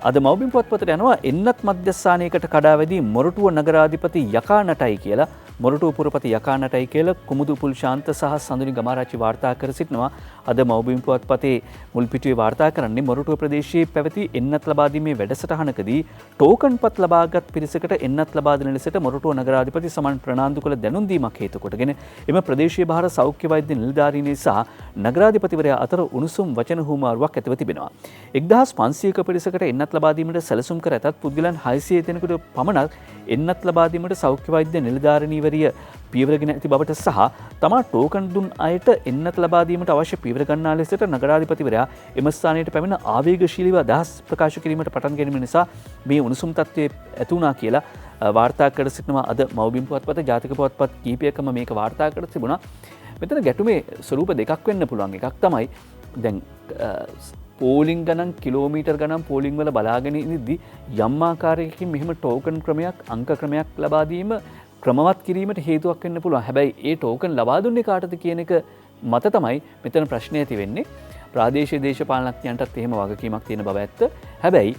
අද මව්බිම් පුවත්පතට යනවා එන්නත් මධ්‍යස්ථානයකට කඩාවැදී මොරටුව නගරාධිපති යකා නටයි කියලා මොරටුව පුරපති යකා නටයි කියලා කුමුදු පුල් ශාන්ත සහ සඳුනි ගමාරච්චි වාර්තා කර සිටිනවා. අද මව්බිම් පුවත්පතේ මුල් පිටුවේ වාර්තා කරන්නේ මොරටුව ප්‍රදේශයේ පැවති එන්නත් ලබා දීමේ වැඩසටහනකදී ටෝකන් පත් ලබාගත් පිරිසකට එන්නත් ලබා දෙන ලෙසට මොරටුව නගරාධිපති සමන් ප්‍රනාන්දු කළ දැනුම් දීමක් හේතු කොටගෙන එම ප්‍රදේශීය භාර සෞඛ්‍ය වෛද්‍ය නිලධාරීන් සහ නගරාධිපතිවරයා අතර උණුසුම් වචන හුවමාරුවක් ඇතිව තිබෙනවා. 1500ක පිරිසකට එන්නත් ලබා දීමට සැලසුම් කර ඇතත් පුද්ගලයන් 600 දෙනෙකුට පමණක් එන්නත් ලබා දීමට සෞඛ්‍ය වෛද්‍ය නිලධාරිණීවරිය පියවරගෙන ඇති බවට සහ තමා ටෝකන් දුන් අයට එන්නත් ලබා දීමට අවශ්‍ය පියවර ගන්නා ලෙසට නගරාධිපතිවරයා එම ස්ථානයට පැමිණ ආවේගශීලීව අදහස් ප්‍රකාශ කිරීමට පටන් ගැනීම නිසා මේ උණුසුම් තත්ත්වයේ ඇති වුණා කියලා වාර්තා කර සිටිනවා. අද මව්බිම් පුවත්පත ජාතික පුවත්පත් කීපයකම මේක වාර්තා කර තිබුණා. මෙතන ගැටුමේ ස්වරූප දෙකක් වෙන්න පුළුවන්. එකක් තමයි දැන් පෝලිං ගණන් කිලෝමීටර් ගණන් පෝලිං වල බලාගෙන ඉඳිද්දි යම් ආකාරයකින් මෙහෙම ටෝකන් ක්‍රමයක් අංක ක්‍රමයක් ලබා දීම ක්‍රමවත් කිරීමට හේතුවක් වෙන්න පුළුවන්. හැබැයි ඒ ටෝකන් ලබා දුන්නේ කාටද කියන එක මත තමයි මෙතන ප්‍රශ්නය ඇති වෙන්නේ. ප්‍රාදේශීය දේශපාලනඥයන්ටත් එහෙම වගකීමක් තියෙන බව ඇත්ත. හැබැයි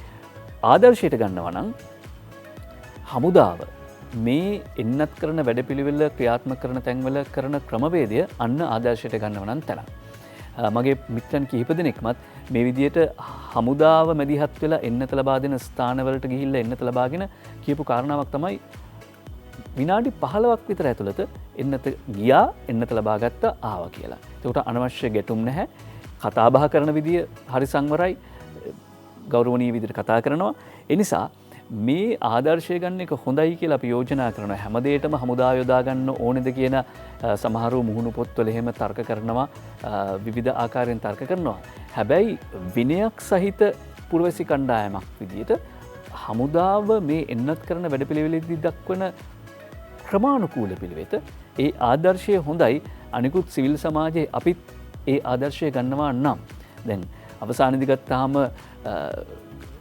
ආදර්ශයට ගන්නවා නම් හමුදාව මේ එන්නත් කරන වැඩපිළිවෙල ක්‍රියාත්මක කරන තැන්වල කරන ක්‍රමවේදය අන්න ආදර්ශයට ගන්නවා නම් තැන. මගේ මිත්‍රන් කිහිප දෙනෙක්මත් මේ විදියට හමුදාව මැදිහත් වෙලා එන්නත ලබා දෙන ස්ථානවලට ගිහිල්ලා එන්නත ලබාගෙන කියපු කාරණාවක් තමයි විනාඩි 15ක් විතර ඇතුළත එන්නත ගියා එන්නත ලබා ගත්ත ආවා කියලා. ඒකට අනවශ්‍ය ගැටුම් නැහැ. කතා බහ කරන විදිය හරි සංවරයි. ගෞරවනීය විදිහට කතා කරනවා. ඒ නිසා මේ ආදර්ශය ගන්න එක හොඳයි කියලා අපි යෝජනා කරනවා. හැමදේටම හමුදාව යොදා ගන්න ඕනේද කියන සමහරව මුහුණු පොත්වල එහෙම තර්ක කරනවා. විවිධ ආකාරයෙන් තර්ක කරනවා. හැබැයි විනයක් සහිත පුරවැසි කණ්ඩායමක් විදිහට හමුදාව මේ එන්නත් කරන වැඩපිළිවෙලෙදී දක්වන ක්‍රමානුකූල පිළිවෙත ඒ ආදර්ශය හොඳයි. අනිකුත් සිවිල් සමාජයේ අපිත් ඒ ආදර්ශය ගන්නවා නම් දැන් අවසානයේදී ගත්තාම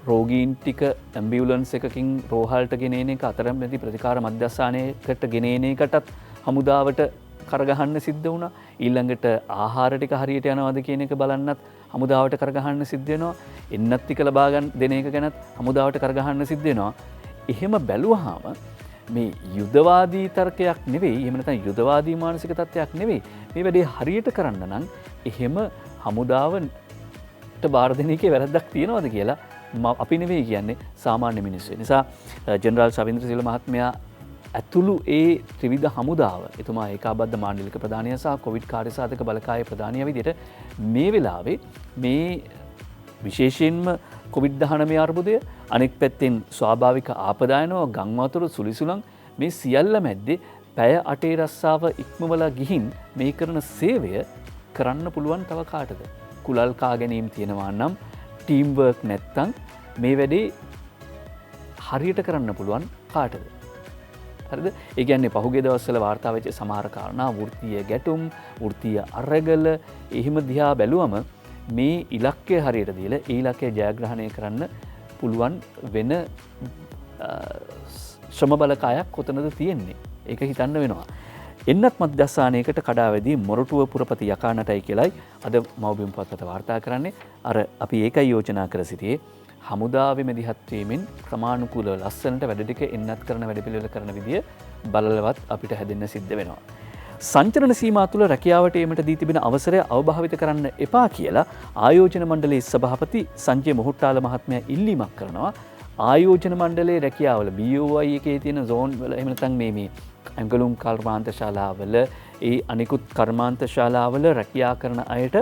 රෝගීන් ටික ඇම්බියුලන්ස් එකකින් රෝහලට ගෙනෙන එක අතරමැදි ප්‍රතිකාර මධ්‍යස්ථානයකට ගෙනෙන එකටත් හමුදාවට කරගහන්න සිද්ධ වුණා. ඊළඟට ආහාර ටික හරියට යනවද කියන එක බලන්නත් හමුදාවට කරගහන්න සිද්ධ වෙනවා. එන්නත් ටික ලබා ගන්න දෙන එක ගැනත් හමුදාවට කරගහන්න සිද්ධ වෙනවා. එහෙම බැලුවාම මේ යුදවාදී තර්කයක් නෙවෙයි, එහෙම නැත්නම් යුදවාදී මානසික තත්ත්වයක් නෙවෙයි. මේ වැඩේ හරියට කරන්න නම් එහෙම හමුදාවට බාර දෙන එකේ වැරද්දක් තියනවද කියලා අපි නෙවෙයි කියන්නේ සාමාන්‍ය මිනිස්සු. නිසා ජෙනරාල් සවින්ද්‍රසීල මහත්මයා ඇතුළු ඒ ත්‍රිවිධ හමුදාව, එතුමා ඒකාබද්ධ මාණ්ඩලික ප්‍රධානය සහ කොවිඩ් කාර්යසාධක බලකායේ ප්‍රධානය විදිහට මේ වෙලාවේ මේ විශේෂයෙන්ම කොවිඩ්-19 අර්බුදය, අනෙක් පැත්තෙන් ස්වාභාවික ආපදායනව, ගම් වතුර, සුලිසුලං මේ සියල්ල මැද්දේ පැය 8 රස්සාව ඉක්මවලා ගිහින් මේ කරන සේවය කරන්න පුළුවන් තව කාටද? කුලල් කා ගැනීම තියෙනවා නම්, ටීම් වර්ක් නැත්තම් මේ වැඩේ හරියට කරන්න පුළුවන් කාටද? හරිද? ඒ කියන්නේ පහුගිය දවස්වල වාර්තා වෙච්ච සමහර කාරණා, වෘත්තීය ගැටුම්, වෘත්තීය අරගල, එහෙම දිහා බැලුවම මේ ඉලක්කය හරියට දීලා ඒ ඉලක්කය ජයග්‍රහණය කරන්න පුළුවන් වෙන ශ්‍රම බලකායක් කොතනද තියෙන්නේ? ඒක හිතන්න වෙනවා. එන්නත් මධ්‍යස්ථානයකට කඩාවැදී මොරටුව පුරපති යකා නටයි කියලයි අද මව්බිම් පුවත්පත වාර්තා කරන්නේ. අර අපි ඒකයි යෝජනා කර සිටියේ හමුදාවේ මැදිහත් වීමෙන් ක්‍රමානුකූලව ලස්සනට වැඩ ටික එන්නත් කරන වැඩපිළිවෙල කරන විදිය බලලවත් අපිට හැදෙන්න සිද්ධ වෙනවා. සංචරණ සීමා තුළ රැකියාවට ඒමට දී තිබෙන අවසරය අවභාවිත කරන්න එපා කියලා ආයෝජන මණ්ඩලයේ සභාපති සංජය මොහොට්ටාල මහත්මයා ඉල්ලීමක් කරනවා. ආයෝජන මණ්ඩලයේ රැකියාවල BOI එකේ තියෙන zone වල එහෙම නැත්නම් මේ ඇඟලුම් කර්මාන්ත ශාලාවල ඒ අනිකුත් කර්මාන්ත ශාලාවල රැකියා කරන අයට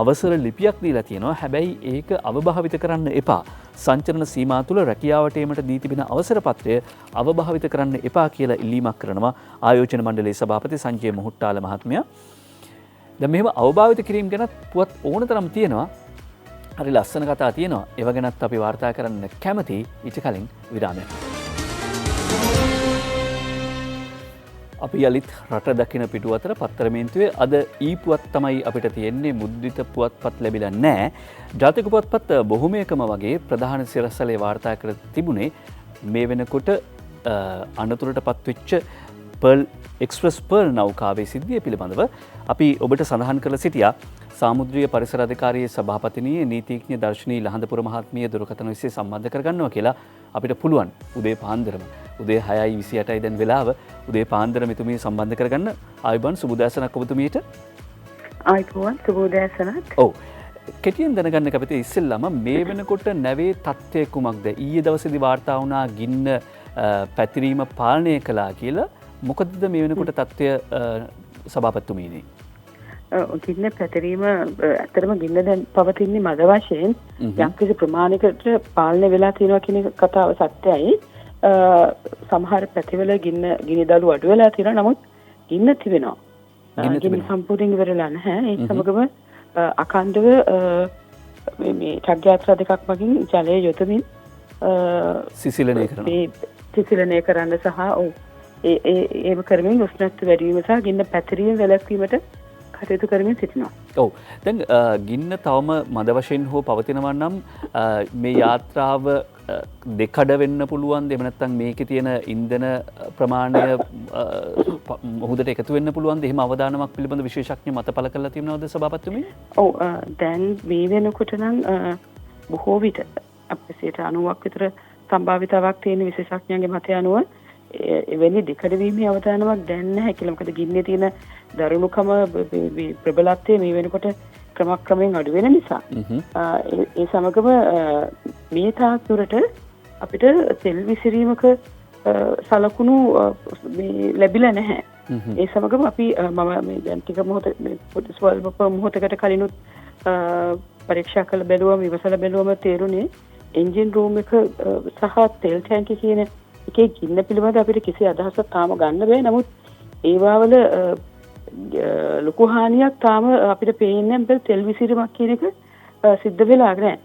අවසර ලිපියක් දීලා තියෙනවා. හැබැයි ඒක අවභාවිත කරන්න එපා. සංචරණ සීමා තුළ රැකියාවට ඒමට දී තිබෙන අවසර පත්‍රය අවභාවිත කරන්න එපා කියලා ඉල්ලීමක් කරනවා ආයෝජන මණ්ඩලයේ සභාපති සංජය මොහොට්ටාල මහත්මයා. දැන් මෙහෙම අවභාවිත කිරීම ගැන පුවත් ඕන තරම් තියෙනවා. හරි ලස්සන කතා තියෙනවා. ඒව ගැනත් අපි වාර්තා කරන්න කැමති. ඊට කලින් විරාමයක්. අපි යලිත් රට දකින පිටු අතර පත්තරමේන්තුවේ අද ඊපුවත් තමයි අපිට තියෙන්නේ. මුද්‍රිත පුවත්පත් ලැබිලා නැහැ. ජාතික පුවත්පත් බොහොමයකම වගේ ප්‍රධාන සිරස්තලේ වාර්තා කර තිබුණේ මේ වෙනකොට අනතුරට පත්වෙච්ච පර්ල් එක්ස්ප්‍රස් පර්ල් නෞකාවේ සිද්ධිය පිළිබඳව අපි ඔබට සඳහන් කරලා සිටියා. සාමුද්‍රීය පරිසර අධිකාරියේ සභාපතිනිය නීතිඥ දර්ශනී ලහඳපුර මහත්මිය දුරකථන විශ්ේ සම්බන්ධ කරගන්නවා කියලා අපිට පුළුවන්. උදේ පාන්දරම උදේ 6:28යි දැන් වෙලාව. උදේ පාන්දර මෙතුමිය සම්බන්ධ කරගන්න. ආයුබෝවන් සුබෝදෑසනක් ඔබතුමියට. ආයුබෝවන් සුබෝදෑසනක්. ඔව්. කෙටියෙන් දැනගන්න කැමති ඉස්සෙල්ලාම මේ වෙනකොට නැවේ තත්ත්වය කුමක්ද? ඊයේ දවසේදී වාර්තා වුණා ගින්න පැතිරීම පාලනය කළා කියලා. මොකදද මේ වෙනකොට තත්ත්වය සභාපතිතුමීනි? ගින්න පැතිරීම ඇත්තටම ගින්න දැන් පවතින්නේ මද වශයෙන් යම්කිසි ප්‍රමාණයකට පාලනය වෙලා තියෙනවා කියන කතාව සත්‍යයි. සමහර පැතිවල ගිනි දළු අඩු වෙලා තියෙනවා. නමුත් ගින්න තිබෙනවා. ගින්න සම්පූර්ණයෙන් ඉවරලා නැහැ. ඒ සමගම අඛණ්ඩව මේ ටග් යාත්‍රා දෙකක් මගින් ජලය යොදමින් සිසිලනය කරන්න සහ ඒව කරමින් උෂ්ණත්වය වැඩි වීම සහ ගින්න පැතිරීම වැළැක්වීමට කටයුතු කරමින් සිටිනවා. ඔව්. දැන් ගින්න තවම මද වශයෙන් හෝ පවතිනවා නම් මේ යාත්‍රාව දෙකඩ වෙන්න පුළුවන්. එහෙම නැත්නම් මේකේ තියෙන ඉන්ධන ප්‍රමාණය මොහොතට එකතු වෙන්න පුළුවන්. එහෙම අවදානමක් පිළිබඳ විශේෂඥ මත පළ කරලා තියෙනවද සභාපතිතුමනි? ඔව්. දැන් මේ වෙනකොට නම් බොහෝ විට අපේ 90ක් විතර සම්භාවිතාවක් තියෙන විශේෂඥයන්ගේ මතය අනුව එවැනි දෙකඩ වීමේ අවදානමක් දැන් නැහැ කියලා. මොකද ගින්නේ තියෙන දරුණුකම ප්‍රබලත්වය මේ වෙනකොට ක්‍රමක්‍රමයෙන් අඩු වෙන නිසා. ඒ සමගම මේ තාක් දුරට අපිට තෙල් විසිරීමක සලකුණු ලැබිලා නැහැ. ඒ සමගම අපි මම මේ දැන් ටික ස්වල්ප මොහොතකට කලිනුත් පරීක්ෂා කළ බැලුවම ඉවසලා බැලුවම තේරුණේ එන්ජින් රූම් එක සහ තෙල් ටැංකිය කියන එකේ ගින්න පිළිබඳ අපිට කිසි අදහසක් තාම ගන්න බෑ. නමුත් ඒවාවල ලොකු හානියක් තාම අපිට පේන්නේ නැහැ. තෙල් විසිරීමක් කියන එක සිද්ධ වෙලා නැහැ.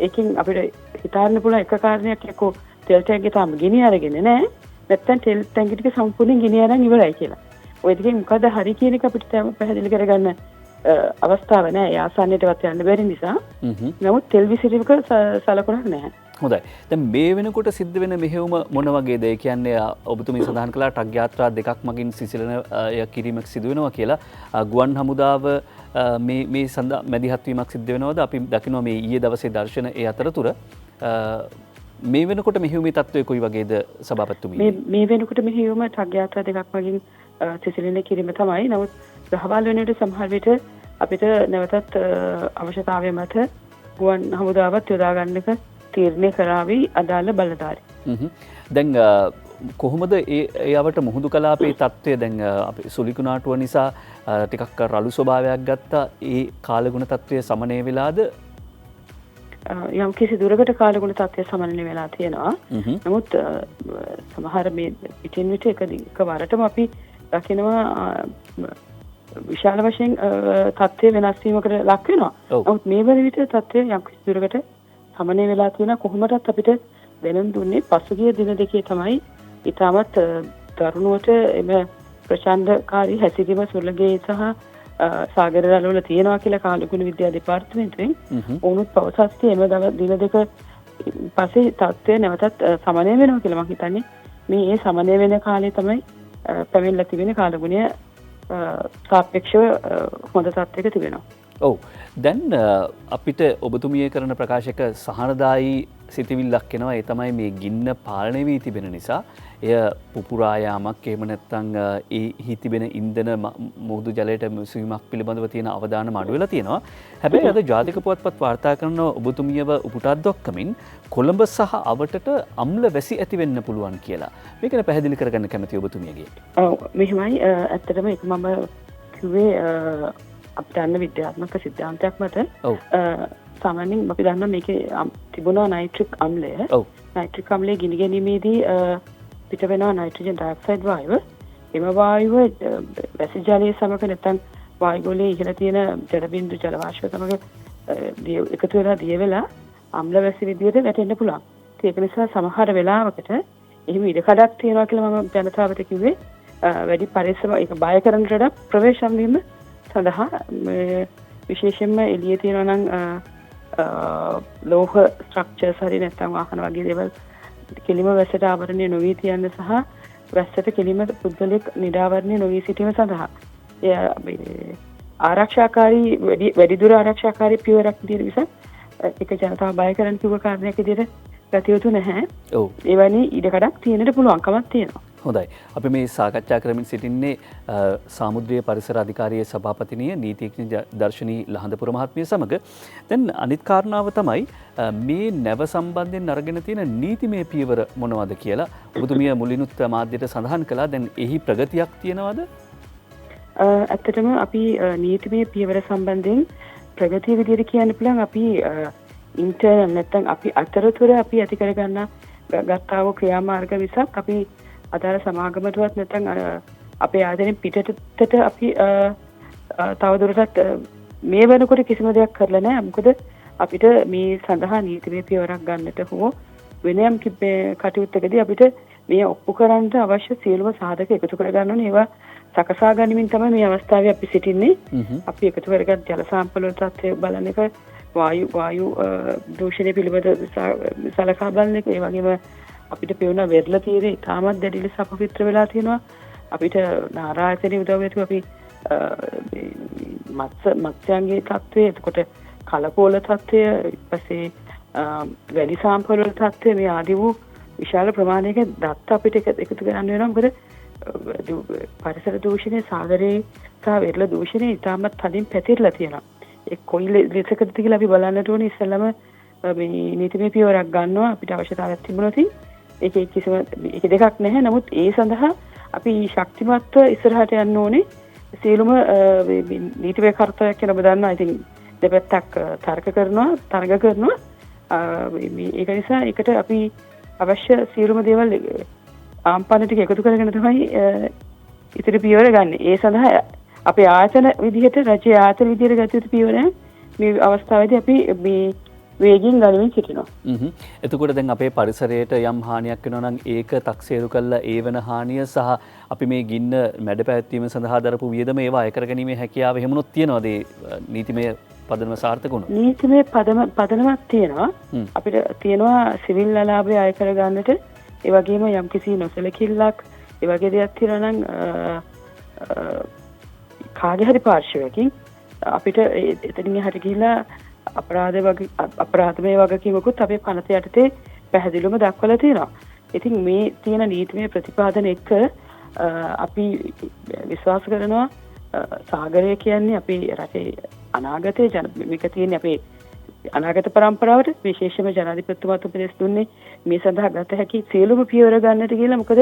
ඒකෙන් අපිට හිතාන්න පුළුවන් එක කාරණයක් එක්කෝ තෙල් ටැංකිය තාම ගිනි අරගෙන නැහැ. නැත්තම් තෙල් ටැංකිය ටික සම්පූර්ණයෙන් ගිනි අරන් ඉවරයි කියලා. ඔය දෙකෙන් මොකද හරි කියන එක අපිට තාම පැහැදිලි කරගන්න අවස්ථාවක් නැහැ. ඒ ආසන්නයටවත් යන්න බැරි නිසා. නමුත් තෙල් විසිරීමක සලකුණක් නැහැ. හොඳයි. දැන් මේ වෙනකොට සිද්ධ වෙන මෙහෙයුම මොන වගේද? ඒ කියන්නේ ඔබතුමී සඳහන් කළා ටග් යාත්‍රා දෙකක් මගින් සිසිලන කිරීමක් සිදු වෙනවා කියලා. ගුවන් හමුදාව මේ සඳහා මැදිහත් වීමක් සිද්ධ වෙනවද? අපි දකිනවා මේ ඊයේ දවසේ දර්ශන ඒ අතරතුර මේ වෙනකොට මෙහෙයුමේ තත්ත්වය කොයි වගේද සභාපතිතුමී? මේ වෙනකොට මෙහෙයුම ටග් යාත්‍රා දෙකක් මගින් සිසිලන කිරීම තමයි. නමුත් රහවල් වෙනකොට සමහර විට අපිට නැවතත් අවශ්‍යතාවය මත ගුවන් හමුදාවත් යොදා ගන්නක තීරණය කරાવી අදාළ බලධාරී. දැන් කොහොමද ඒවට මුහුදු කලාපේ තත්ත්වය? දැන් අපි සුලිකුණාටුව නිසා ටිකක් රළු ස්වභාවයක් ගත්තා. ඒ කාලගුණ තත්ත්වය සමනය වෙලාද? යම් කිසි දුරකට කාලගුණ තත්ත්වය සමනය වෙලා තියෙනවා. නමුත් සමහර මේ පිටින් විට එකවරටම අපි දකිනවා විශාල වශයෙන් තත්ත්වය වෙනස් වීමකට ලක් වෙනවා. නමුත් මේ වන විට තත්ත්වය යම් කිසි දුරකට සමනය වෙලා තියෙන. කොහොමදත් අපිට දැනුම් දුන්නේ පසුගිය දින දෙකේ තමයි ඊටමත් දරුණුවට එම ප්‍රචණ්ඩකාරී හැසිරීම සුළඟේ සහ සාගර රළවල තියෙනවා කියලා කාලගුණ විද්‍යා දෙපාර්තමේන්තුවෙන් වුණත් පවසස්ති. එම දින දෙක පස්සේ තත්ත්වය නැවතත් සමනය වෙනවා කියලා මම හිතන්නේ. මේ සමනය වෙන කාලේ තමයි පැමිණලා තිබෙන කාලගුණය සාපේක්ෂව හොඳ තත්ත්වයක තිබෙනවා. ඔව්. දැන් අපිට ඔබතුමිය කරන ප්‍රකාශක සහනදායී සිතිවිල්ලක් එනවා. ඒ තමයි මේ ගින්න පාලනය වී තිබෙන නිසා එය පුපුරා යාමක් එහෙම නැත්නම් එහි තිබෙන ඉන්ධන මුහුදු ජලයට මිසීමක් පිළිබඳව තියෙන අවධානම අඩු වෙලා තියෙනවා. හැබැයි අද ජාතික පුවත්පත් වාර්තා කරන ඔබතුමියව උපුටා දක්වමින් කොළඹ සහ අවටට අම්ල වැසි ඇති වෙන්න පුළුවන් කියලා. මේක ගැන පැහැදිලි කරගන්න කැමතියි ඔබතුමියගේ. ඔව් මෙහෙමයි. ඇත්තටම ඒක මම කිව්වේ අපිට අන්න විද්‍යාත්මක සිද්ධාන්තයක් මත සාමාන්‍යයෙන් අපි දන්නවා මේකේ තිබුණා නයිට්‍රික් අම්ලය. නයිට්‍රික් අම්ලය ගිනි ගැනීමේදී පිට වෙනවා නයිට්‍රජන් ඩයොක්සයිඩ් වායුව. එම වායුව වැසි ජලයේ සමග නැත්නම් වායුගෝලයේ ඉහළ තියෙන ජල බිඳු ජල වාෂ්ප සමග එකතු වෙලා දිය වෙලා අම්ල වැසි විදියට වැටෙන්න පුළුවන්. ඒක නිසා සමහර වෙලාවකට එහෙම ඉඩකඩක් තියෙනවා කියලා මම ජනතාවට කිව්වේ වැඩි පරිස්සම ඒක බය කරන්න වඩා ප්‍රවේශම් වීම සඳහා විශේෂයෙන්ම එළියේ තියෙනවා නම් ලෝහ ස්ට්‍රක්චර්ස් හරි නැත්නම් වාහන වගේ දේවල් කෙලිම වැස්සට ආවරණය නොවී තියන්න සහ වැස්සට කෙලිම පුද්ගලෙක් නිරාවරණය නොවී සිටීම සඳහා ආරක්ෂාකාරී වැඩිදුර ආරක්ෂාකාරී පියවරක් විදිහට විසක් ඒක ජනතාව බය කරන්න කිව්ව කාරණයක් විදිහට ගත යුතු නැහැ. ඔව්. එවැනි ඉඩකඩක් තියෙන්නට පුළුවන්කමක් තියෙනවා. හොඳයි. අපි මේ සාකච්ඡා කරමින් සිටින්නේ සාමුද්‍රීය පරිසර අධිකාරියේ සභාපතිනිය නීතිඥ දර්ශනී ලහඳපුර මහත්මිය සමග. දැන් අනිත් කාරණාව තමයි මේ නැව සම්බන්ධයෙන් අරගෙන තියෙන නීතිමය පියවර මොනවද කියලා ඔබතුමිය මුලිනුත් මාධ්‍යයට සඳහන් කළා. දැන් එහි ප්‍රගතියක් තියෙනවද? ඇත්තටම අපි නීතිමය පියවර සම්බන්ධයෙන් ප්‍රගතිය විදිහට කියන්න පුළුවන් අපි ඉන්ටර්නල් නැත්නම් අපි අතරතුර අපි ඇති කරගන්න ගත්තා වූ ක්‍රියාමාර්ග විසක් අපි අදාළ සමාගමටවත් නැත්නම් අපේ ආදරෙන් පිටතට අපි තවදුරටත් මේ වෙනකොට කිසිම දෙයක් කරලා නැහැ. මොකද අපිට මේ සඳහා නීතිමය පියවරක් ගන්නට හෝ වෙනයම් කටයුත්තකදී අපිට මේ ඔප්පු කරන්න අවශ්‍ය සියලුම සාධක එකතු කරගන්න ඕනේ. ඒවා සකසා ගැනීමෙන් තමයි මේ අවස්ථාවේ අපි සිටින්නේ. අපි එකතු කරගත් ජල සාම්පල වල තත්ත්වය බලන එක, වායු දූෂණය පිළිබඳ සලකා බලන එක, ඒ වගේම අපිට පෙවුන වෙරළ තීරේ ඉතාමත් දැඩි ලෙස අපවිත්‍ර වෙලා තියෙනවා. අපිට නාරායතනයේ උදව් ඇතුව අපි මත්ස්‍යයන්ගේ තත්ත්වය, එතකොට කලපෝල තත්ත්වය, ඊපස්සේ වැලි සාම්පල වල තත්ත්වය මේ ආදී වූ විශාල ප්‍රමාණයක දත්ත අපිට එකතු කරන්න වෙනවා. මොකද පරිසර දූෂණය, සාගරයේ සහ වෙරළ දූෂණය ඉතාමත් තදින් පැතිරලා තියෙනවා. ඒ කොයි ලෙසකද කියලා අපි බලන්නට ඕනේ. ඉස්සෙල්ලාම මේ නීතිමය පියවරක් ගන්නවා අපිට අවශ්‍යතාවයක් තිබුණොත්. ඒක දෙකක් නැහැ. නමුත් ඒ සඳහා අපි ශක්තිමත්ව ඉස්සරහට යන්න ඕනේ. සියලුම නීතිමය කර්තව්‍යයක් කියලා ඔබ දන්නවා. ඉතින් දෙපැත්තක් තර්ක කරනවා, තරග කරනවා. ඒක නිසා ඒකට අපි අවශ්‍ය සියලුම දේවල් ආම්පන ටික එකතු කරගෙන තමයි ඉතිරි පියවර ගන්න. ඒ සඳහා අපේ ආයතන විදිහට රජයේ ආයතන විදිහට ගත යුතු පියවර මේ අවස්ථාවේදී අපි මේ වේගින් ගනිමින් සිටිනවා. එතකොට දැන් අපේ පරිසරයට යම් හානියක් වෙනවා නම් ඒක තක්සේරු කළා ඒ වෙන හානිය සහ අපි මේ ගින්න මැඩ පැවැත්වීම සඳහා දරපු වියදම ඒවා අය කරගැනීමේ හැකියාව එහෙමනොත් තියනවාද නීතිමය පදනම සාර්ථක වුණොත්? නීතිමය පදනමක් තියෙනවා. අපිට තියෙනවා සිවිල් අලාභය අය කරගන්නට. ඒ වගේම යම්කිසි නොසලකිල්ලක් ඒ වගේ දෙයක් තියෙනවා නම් කාගේ හරි පාර්ශවයකින් අපිට එතනින් එහාට ගිහිලා අපරාධමය වගකීමකුත් අපේ පනත යටතේ පැහැදිලිවම දක්වලා තියෙනවා. ඉතින් මේ තියෙන නීතිමය ප්‍රතිපාදන එක්ක අපි විශ්වාස කරනවා සාගරය කියන්නේ අපේ රටේ අනාගතයේ මේක තියෙන්නේ අපේ අනාගත પરම්පරාවට. විශේෂයෙන්ම ජනාධිපතිතුමාත් උපදෙස් දුන්නේ මේ සඳහා ගත හැකි සියලුම පියවර ගන්නට කියලා. මොකද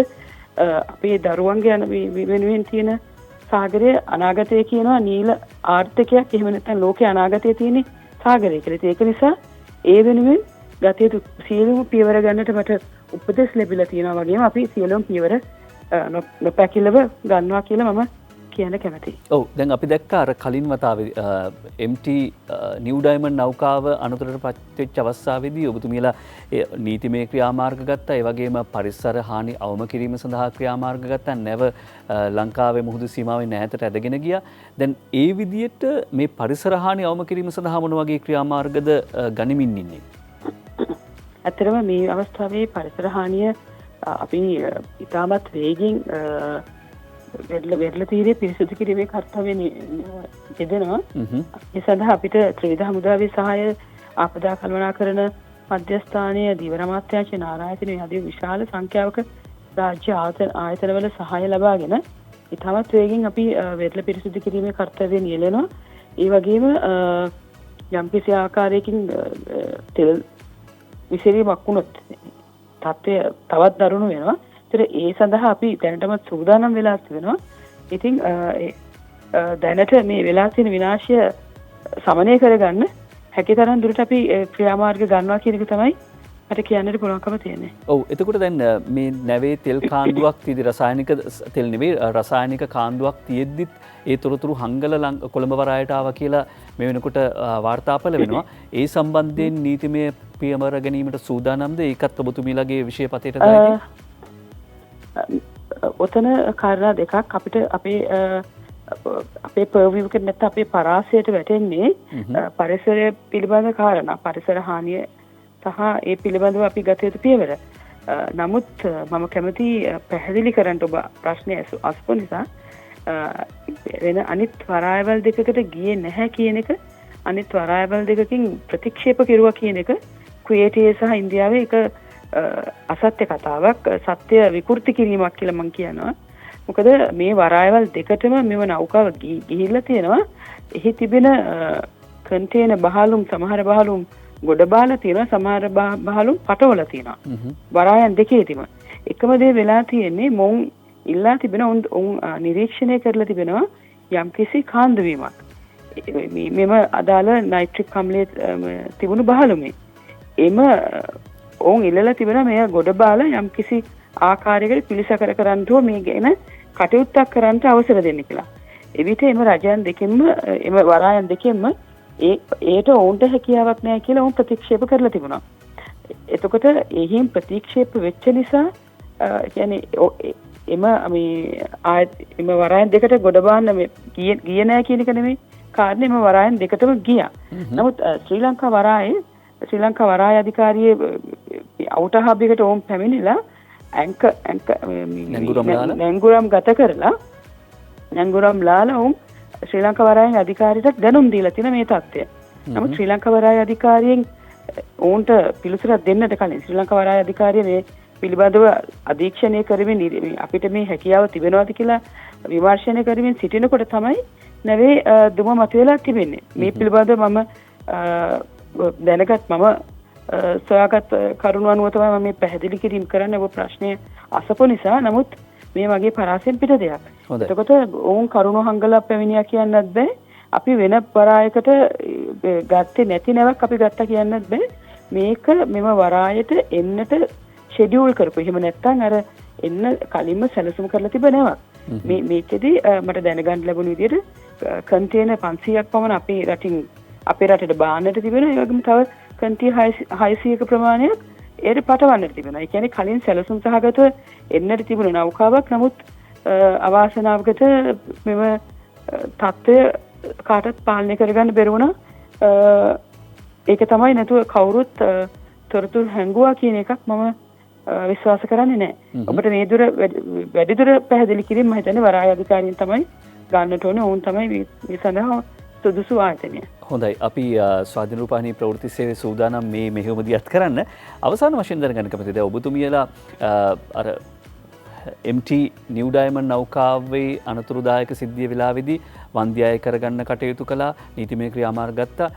අපේ දරුවන්ගේ වෙනුවෙන් තියෙන සාගරය අනාගතයේ කියනවා නීල ආර්ථිකයක්, එහෙම නැත්නම් ලෝකේ අනාගතයේ තියෙන සාගරය කියලා. ඒක නිසා ඒ වෙනුවෙන් ගත යුතු සියලුම පියවර ගන්නට මට උපදෙස් ලැබිලා තියෙනවා. වගේම අපි සියලුම පියවර නොපැකිලව ගන්නවා කියලා මම කියන්න කැමතියි. ඔව්. දැන් අපි දැක්ක අර කලින් වතාවේ MT නිව් ඩයමන්ඩ් නෞකාව අනතුරට පත්වෙච්ච අවස්ථාවේදී ඔබතුමියලා නීතිමය ක්‍රියාමාර්ග ගත්තා. ඒ වගේම පරිසර හානි අවම කිරීම සඳහා ක්‍රියාමාර්ග ගත්තා. නැව ලංකාවේ මුහුදු සීමාවෙන් ඈතට ඇදගෙන ගියා. දැන් ඒ විදිහට මේ පරිසර හානි අවම කිරීම සඳහා මොන වගේ ක්‍රියාමාර්ගද ගනිමින් ඉන්නේ? ඇත්තටම මේ අවස්ථාවේ පරිසර හානිය අපි ඉතාමත් වේගින් වෙරළ තීරයේ පිරිසිදු කිරීමේ කර්තව්‍ය යෙදෙනවා. ඒ සඳහා අපිට ත්‍රිවිධ හමුදාවේ සහාය, ආපදා කළමනාකරණ මධ්‍යස්ථානය, ධීවර අමාත්‍යාංශ, නාරායතන ආදී විශාල සංඛ්‍යාවක රාජ්‍ය ආයතනවල සහාය ලබාගෙන ඉතාමත් වේගෙන් අපි වෙරළ පිරිසිදු කිරීමේ කර්තව්‍ය නියැලෙනවා. ඒ වගේම යම්කිසි ආකාරයකින් තෙල් විසිරීමක් වුණොත් තත්ත්වය තවත් දරුණු වෙනවා. ඒ සඳහා අපි දැනටමත් සූදානම් වෙලා තිබෙනවා. ඉතින් දැනට මේ වෙලා තියෙන විනාශය සමනය කරගන්න හැකිතරම් දුරට අපි ක්‍රියාමාර්ග ගන්නවා කියන එක තමයි මට කියන්නට පුළුවන්කම තියෙන්නේ. ඔව් එතකොට දැන් මේ නැවේ තෙල් කාන්දුවක් තියදී රසායනික තෙල් නෙවෙයි රසායනික කාන්දුවක් තියෙද්දිත් ඒ තොරතුරු හංගල කොළඹ වරායට ආවා කියලා මේ වෙනකොට වාර්තාපල වෙනවා. ඒ සම්බන්ධයෙන් නීතිමය පියවර ගැනීමට සූදානම්ද? ඒකත් ඔබතුමීලාගේ විෂයපතේට දායිද? ඔතන කාරණා දෙකක් අපිට අපේ පර්විව් එකට නැත්නම් අපේ පරාසයට වැටෙන්නේ පරිසරය පිළිබඳ කාරණා, පරිසර හානිය සහ ඒ පිළිබඳව අපි ගත යුතු පියවර. නමුත් මම කැමති පැහැදිලි කරන්න ඔබ ප්‍රශ්නය අසපු නිසා වෙන අනිත් වරායවල් දෙකකට ගියේ නැහැ කියන එක, අනිත් වරායවල් දෙකකින් ප්‍රතික්ෂේප කෙරුවා කියන එක කුවේටයේ සහ ඉන්දියාවේ එක අසත්‍ය කතාවක්, සත්‍ය විකෘති කිරීමක් කියලා මම කියනවා. මොකද මේ වරායවල් දෙකටම මෙව නෞකාව ගිහිල්ලා තියෙනවා. එහි තිබෙන කන්ටේනර් බහලුම්, සමහර බහලුම් ගොඩ බාලා තියෙනවා, සමහර බහලුම් පටවලා තියෙනවා. වරායන් දෙකේදීම එකම දේ වෙලා තියෙන්නේ මොවුන් ඉල්ලා තිබෙන උන් නිරීක්ෂණය කරලා තිබෙනවා යම්කිසි කාන්දු වීමක්. මෙම අදාළ නයිට්‍රික් අම්ලයේ තිබුණු බහලුමේ එම ඔවුන් ඉල්ලලා තිබෙනවා මේ ගොඩ බාලා යම්කිසි ආකාරයකට පිළිසකර කරන්න ඕ මේ ගැන කටයුත්තක් කරන්න අවසර දෙන්න කියලා. එවිට එම රජයන් දෙකෙන්ම එම වරායන් දෙකෙන්ම ඒට ඔවුන්ට හැකියාවක් නැහැ කියලා ඔවුන් ප්‍රතික්ෂේප කරලා තිබුණා. එතකොට එහිම ප්‍රතික්ෂේප වෙච්ච නිසා කියන්නේ එම වරායන් දෙකට ගොඩ බාන්න ගියේ නැහැ කියන එක නෙමෙයි කාරණේ. එම වරායන් දෙකටම ගියා. නමුත් ශ්‍රී ලංකා වරාය අධිකාරියේ අවුටර් හබ් එකට ඔවුන් පැමිණිලා නැංගුරම් ගත කරලා නැංගුරම් ලාලා ඔවුන් ශ්‍රී ලංකා වරායන් අධිකාරියට දැනුම් දීලා තියෙන මේ තත්ත්වය. නමුත් ශ්‍රී ලංකා වරාය අධිකාරියෙන් ඔවුන්ට පිළිතුරක් දෙන්නට කලින් ශ්‍රී ලංකා වරාය අධිකාරිය මේ පිළිබඳව අධීක්ෂණය කරමින් අපිට මේ හැකියාව තිබෙනවද කියලා විමර්ශනය කරමින් සිටිනකොට තමයි නැවේ දුම මතුවලා තිබෙන්නේ. මේ පිළිබඳව මම දැනගත් සොයාගත් කරුණු අනුව තමයි මම මේ පැහැදිලි කිරීම කරන්න ඔබ ප්‍රශ්නය අසපු නිසා. නමුත් මේ වගේ පරාසයෙන් පිට දෙයක්. එතකොට ඔවුන් කරුණු හංගලා පැමිණියා කියන්නත් බෑ. අපි වෙන වරායකට ගත්තේ නැති නැවක් අපි ගත්තා කියන්නත් බෑ. මේක මෙම වරායට එන්නට ෂෙඩියුල් කරපු. එහෙම නැත්නම් අර එන්න කලින්ම සැලසුම් කරලා තිබෙන නැවක්. මේකෙදි මට දැනගන්න ලැබුණ විදිහට කන්ටේනර් 500ක් පමණ අපේ රටට බාන්නට තිබෙනවා. ඒ වගේම තව කන්ටේනර් 600ක ප්‍රමාණයක් ඒකට පටවන්නට තිබෙනවා. ඒ කියන්නේ කලින් සැලසුම් සහගතව එන්නට තිබුණ නෞකාවක්. නමුත් අවාසනාවකට මෙම තත්ත්වය කාටත් පාලනය කරගන්න බැරි වුණා. ඒක තමයි නැතුව කවුරුත් තොරතුරු හැංගුවා කියන එකක් මම විශ්වාස කරන්නේ නැහැ. ඔබට මේ දුර වැඩිදුර පැහැදිලි කිරීම මම හිතන්නේ වරාය අධිකාරියෙන් තමයි ගන්නට ඕනේ. ඔවුන් තමයි මේ සඳහා සුදුසු ආයතනය. හොඳයි. අපි ස්වාධීන රූපවාහිනී ප්‍රවෘත්ති සේවයේ සූදානම් මේ මෙහෙයුම දියත් කරන්න. අවසාන වශයෙන් දැනගන්න කැමතිද ඔබතුමියලා අර MT නිව් ඩයමන්ඩ් නෞකාවේ අනතුරුදායක සිද්ධිය වෙලාවේදී වන්දියාය කරගන්න කටයුතු කළා, නීතිමය ක්‍රියාමාර්ග ගත්තා.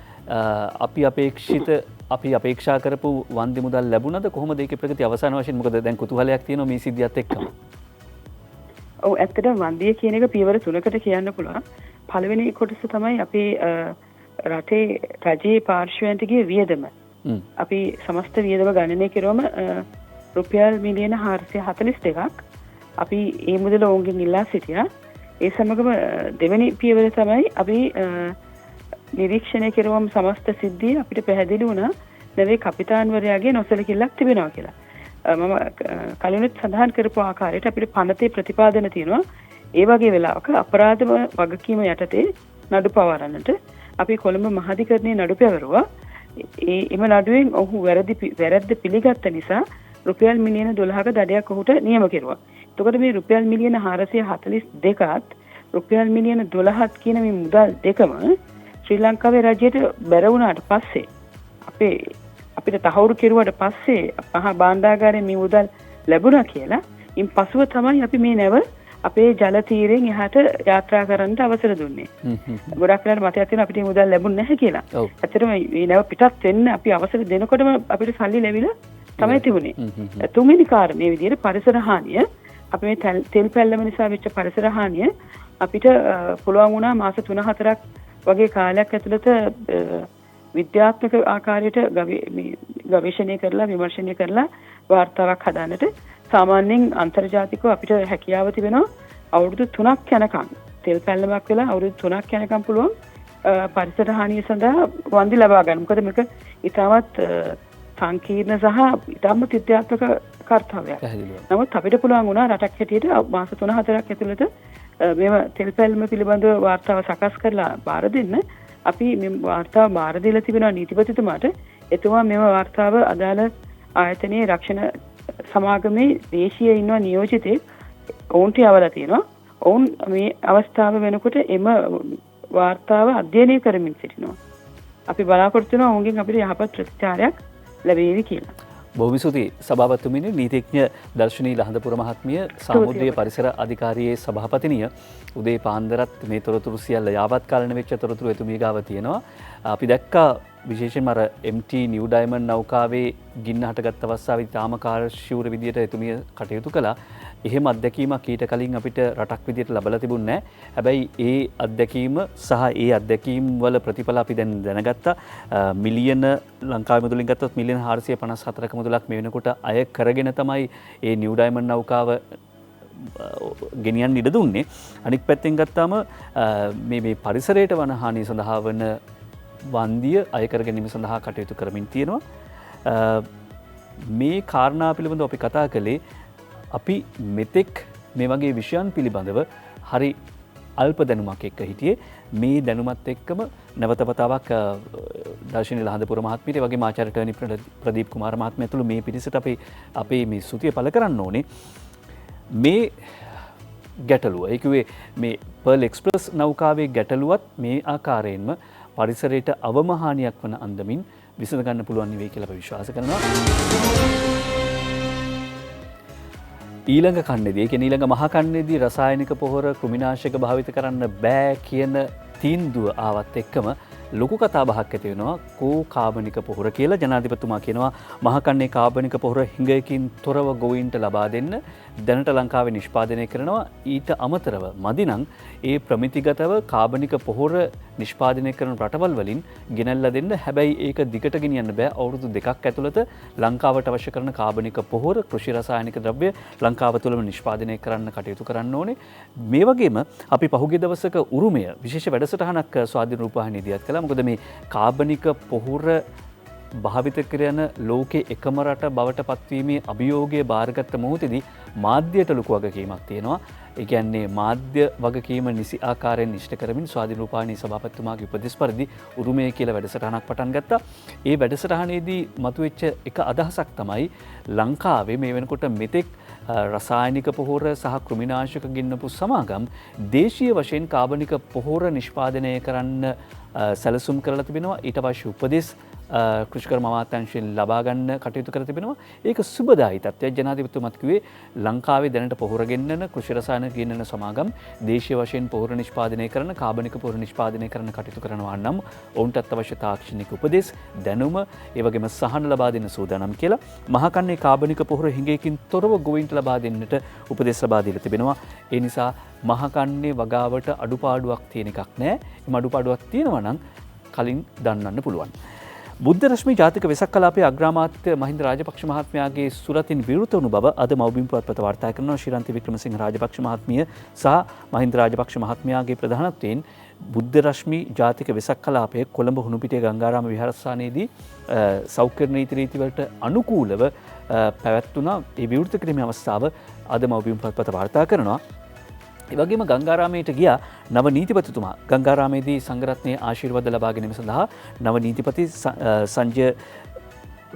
අපි අපේක්ෂා කරපු වන්දි මුදල් ලැබුණද? කොහොමද ඒකේ ප්‍රගතිය අවසාන වශයෙන්? මොකද දැන් කුතුහලයක් තියෙනවා මේ සිද්ධියත් එක්කම. ඔව් ඇත්තටම වන්දිය කියන එක පියවර 3කට කියන්න පුළුවන්. පළවෙනි කොටස තමයි අපේ රජයේ පාර්ශ්වයන්ට ගිය වියදම. අපි සමස්ත වියදම ගණනය කරුවම රුපියල් මිලියන 442ක් අපි ඒ මුදල ඔවුන්ගෙන් ඉල්ලා සිටියා. ඒ සමගම දෙවෙනි පියවර තමයි අපි නිරීක්ෂණය කරුවම සමස්ත සිද්ධිය අපිට පැහැදිලි වුණා නැවේ කපිතාන්වරයාගේ නොසලකිල්ලක් තිබෙනවා කියලා. මම කලිනුත් සඳහන් කරපු ආකාරයට අපිට පනතේ ප්‍රතිපාදන තියෙනවා. ඒ වගේ වෙලාවක අපරාධ වගකීම යටතේ නඩු පවරන්නට අපි කොළඹ මහාධිකරණයේ නඩු පැවරුවා. එම නඩුවෙන් ඔහු වැරද්ද පිළිගත්ත නිසා රුපියල් මිලියන 12ක දඩයක් ඔහුට නියම කෙරුවා. එතකොට මේ රුපියල් මිලියන 442ත් රුපියල් මිලියන 12ත් කියන මේ මුදල් දෙකම ශ්‍රී ලංකාවේ රජයට බැර වුණාට පස්සේ අපිට තහවුරු කෙරුවාට පස්සේ මහා භාණ්ඩාගාරයෙන් මේ මුදල් ලැබුණා කියලා ඉන් පසුව තමයි අපි මේ නැව අපේ ජල තීරයෙන් එහාට යාත්‍රා කරන්න අවසර දුන්නේ. ගොඩක් වෙලාවට මතයක් තියෙනවා අපිට මේ මුදල් ලැබුණ නැහැ කියලා. ඇත්තටම මේ නැව පිටත් වෙන්න අපි අවසර දෙනකොටම අපිට සල්ලි ලැබිලා තමයි තිබුණේ. තුන්වෙනි කාරණේ විදිහට පරිසර හානිය අපි මේ තෙල් පැල්ලම නිසා වෙච්ච පරිසර හානිය අපිට පුළුවන් වුණා මාස 3-4ක් වගේ කාලයක් ඇතුළත විද්‍යාත්මක ආකාරයට ගවේෂණය කරලා විමර්ශනය කරලා වාර්තාවක් හදාන්නට සාමාන්‍යයෙන් අන්තර්ජාතිකව අපිට හැකියාව තිබෙනවා අවුරුදු 3ක් යනකම් තෙල් පැල්ලමක් වෙලා අවුරුදු 3ක් යනකම් පුළුවන් පරිසර හානිය සඳහා වන්දි ලබා ගන්න. මොකද මේක ඉතාමත් සංකීර්ණ සහ ඉතාමත් විද්‍යාත්මක කර්තව්‍යයක්. නමුත් අපිට පුළුවන් වුණා රටක් හැටියට මාස 3-4ක් ඇතුළත මේව තෙල් පැල්ලම පිළිබඳව වාර්තාව සකස් කරලා බාර දෙන්න. අපි මේ වාර්තාව බාර දීලා තිබෙනවා නීතිපතිතුමාට. එතුමා මේව වාර්තාව අදාළ ආයතනයේ රක්ෂණ සමාගමේ දේශීය ඉන්නවා නියෝජිතෙක් ඔවුන්ට යවලා තියෙනවා. ඔවුන් මේ අවස්ථාව වෙනකොට එම වාර්තාව අධ්‍යයනය කරමින් සිටිනවා. අපි බලාපොරොත්තු වෙනවා ඔවුන්ගෙන් අපිට යහපත් ප්‍රතිචාරයක් ලැබේවි කියලා. බොහොම ස්තුතියි සභාපතිතුමිනි. නීතිඥ දර්ශනී ලහඳපුර මහත්මිය සාමුද්‍රිය පරිසර අධිකාරියේ සභාපතිනිය උදේ පාන්දරත් මේ තොරතුරු සියල්ල යාවත් කාලන වෙච්ච තොරතුරු එතුමිය ගාව තියෙනවා. අපි දැක්කා විශේෂයෙන්ම අර MT නිව් ඩයමන්ඩ් නෞකාවේ ගින්න හටගත් අවස්ථාවේදී තාමකාරශූර විදියට එතුමිය කටයුතු කළා. එහෙම අත්දැකීමක් ඊට කලින් අපිට රටක් විදියට ලැබලා තිබුණේ නැහැ. හැබැයි ඒ අත්දැකීම සහ ඒ අත්දැකීම් වල ප්‍රතිඵල අපි දැන් දැනගත්තා. මිලියන ලංකාවේ මුදලින් ගත්තොත් මිලියන 454ක මුදලක් මේ වෙනකොට අය කරගෙන තමයි ඒ නිව් ඩයමන්ඩ් නෞකාව ගෙනියන්න ඉඩ දුන්නේ. අනික් පැත්තෙන් ගත්තාම මේ පරිසරයට වන හානිය සඳහා වන වන්දිය අය කර ගැනීම සඳහා කටයුතු කරමින් තියෙනවා. මේ කාරණා පිළිබඳව අපි කතා කළේ අපි මෙතෙක් මේ වගේ විෂයන් පිළිබඳව හරි අල්ප දැනුමක් එක්ක හිටියේ. මේ දැනුමත් එක්කම නැවත වතාවක් දර්ශනී ලහඳපුර මහත්මියට වගේ ආචාර්ය ටර්නි ප්‍රදීප් කුමාර මහත්මයා ඇතුළු මේ පිරිසට අපේ මේ ස්තුතිය පළ කරන්න ඕනේ. මේ ගැටලුව ඒ කිව්වේ මේ පර්ල් එක්ස්ප්‍රස් නෞකාවේ ගැටලුවත් මේ ආකාරයෙන්ම පරිසරයට අවම හානියක් වන අන්දමින් විසඳ ගන්න පුළුවන් වෙයි කියලා අපි විශ්වාස කරනවා. ඊළඟ කන්නේදී ඒ කියන්නේ ඊළඟ මහ කන්නේදී රසායනික පොහොර කෘමිනාශක භාවිත කරන්න බෑ කියන තීන්දුව ආවත් එක්කම ලොකු කතා බහක් ඇති වෙනවා. කෝ කාබනික පොහොර කියලා ජනාධිපතිතුමා කියනවා මහ කන්නේ කාබනික පොහොර හිඟයකින් තොරව ගොවීන්ට ලබා දෙන්න දැනට ලංකාවේ නිෂ්පාදනය කරනවා. ඊට අමතරව මදිනම් ඒ ප්‍රමිතිගතව කාබනික පොහොර නිෂ්පාදනය කරන රටවල් වලින් ගෙනල්ලා දෙන්න. හැබැයි ඒක දිගට ගෙනියන්න බෑ. අවුරුදු 2ක් ඇතුළත ලංකාවට අවශ්‍ය කරන කාබනික පොහොර කෘෂි රසායනික ද්‍රව්‍ය ලංකාව තුළම නිෂ්පාදනය කරන්න කටයුතු කරන්න ඕනේ. මේ වගේම අපි පහුගිය දවසක උරුමය විශේෂ වැඩසටහනක් ස්වාධීන රූපවාහිනිය ඉදිරිපත් කළා. මොකද මේ කාබනික පොහොර භාවිත කරන ලෝකේ එකම රට බවට පත්වීමේ අභියෝගය බාරගත් මොහොතේදී මාධ්‍යයට ලොකු වගකීමක් තියෙනවා. ඒ කියන්නේ මාධ්‍ය වගකීම නිසි ආකාරයෙන් ඉෂ්ට කරමින් ස්වාධීන රූපවාහිනී සභාපතිතුමාගේ උපදෙස් පරිදි උරුමය කියලා වැඩසටහනක් පටන් ගත්තා. ඒ වැඩසටහනේදී මතුවෙච්ච එක අදහසක් තමයි ලංකාවේ මේ වෙනකොට මෙතෙක් රසායනික පොහොර සහ කෘමිනාශක ගෙන්නපු සමාගම් දේශීය වශයෙන් කාබනික පොහොර නිෂ්පාදනය කරන්න සැලසුම් කරලා තිබෙනවා. ඊට අවශ්‍ය උපදෙස් කෘෂිකර්ම අමාත්‍යාංශයෙන් ලබා ගන්න කටයුතු කර තිබෙනවා. ඒක සුබදායි තත්ත්වයක්. ජනාධිපතිතුමත් කිව්වේ ලංකාවේ දැනට පොහොර ගෙන්නන කෘෂි රසායන ගෙන්නන සමාගම් දේශීය වශයෙන් පොහොර නිෂ්පාදනය කරන කාබනික පොහොර නිෂ්පාදනය කරන කටයුතු කරනවා නම් ඔවුන්ටත් අවශ්‍ය තාක්ෂණික උපදෙස් දැනුම ඒ වගේම සහන ලබා දෙන්න සූදානම් කියලා මහකන්නේ කාබනික පොහොර හිඟයකින් තොරව ගොවීන්ට ලබා දෙන්නට උපදෙස් ලබා දීලා තිබෙනවා. ඒ නිසා මහකන්නේ වගාවට අඩුපාඩුවක් තියෙන එකක් නෑ. එම අඩුපාඩුවක් තියෙනවා නම් කලින් දන්නන්න පුළුවන්. බුද්ධ රශ්මි ජාතික වෙසක් කලාපයේ අග්‍රාමාත්‍ය මහින්ද රාජපක්ෂ මහත්මයාගේ සුරතින් විවෘත වුණු බව අද මව්බිම් පුවත්පත වාර්තා කරනවා. ශ්‍රීරන්ති වික්‍රමසිංහ රාජපක්ෂ මහත්මිය සහ මහින්ද රාජපක්ෂ මහත්මයාගේ ප්‍රධානත්වයෙන් බුද්ධ රශ්මි ජාතික වෙසක් කලාපයේ කොළඹ හුණුපිටිය ගංගාරාම විහාරස්ථානයේදී සෞඛ්‍ය නීති රීතිවලට අනුකූලව පැවැත්වුණා. ඒ විවෘත කිරීමේ අවස්ථාව අද මව්බිම් පුවත්පත වාර්තා කරනවා. ඒ වගේම ගංගාරාමයට ගියා නව නීතිපතිතුමා. ගංගාරාමේදී සංඝරත්නයේ ආශිර්වාද ලබා ගැනීම සඳහා නව නීතිපති සංජය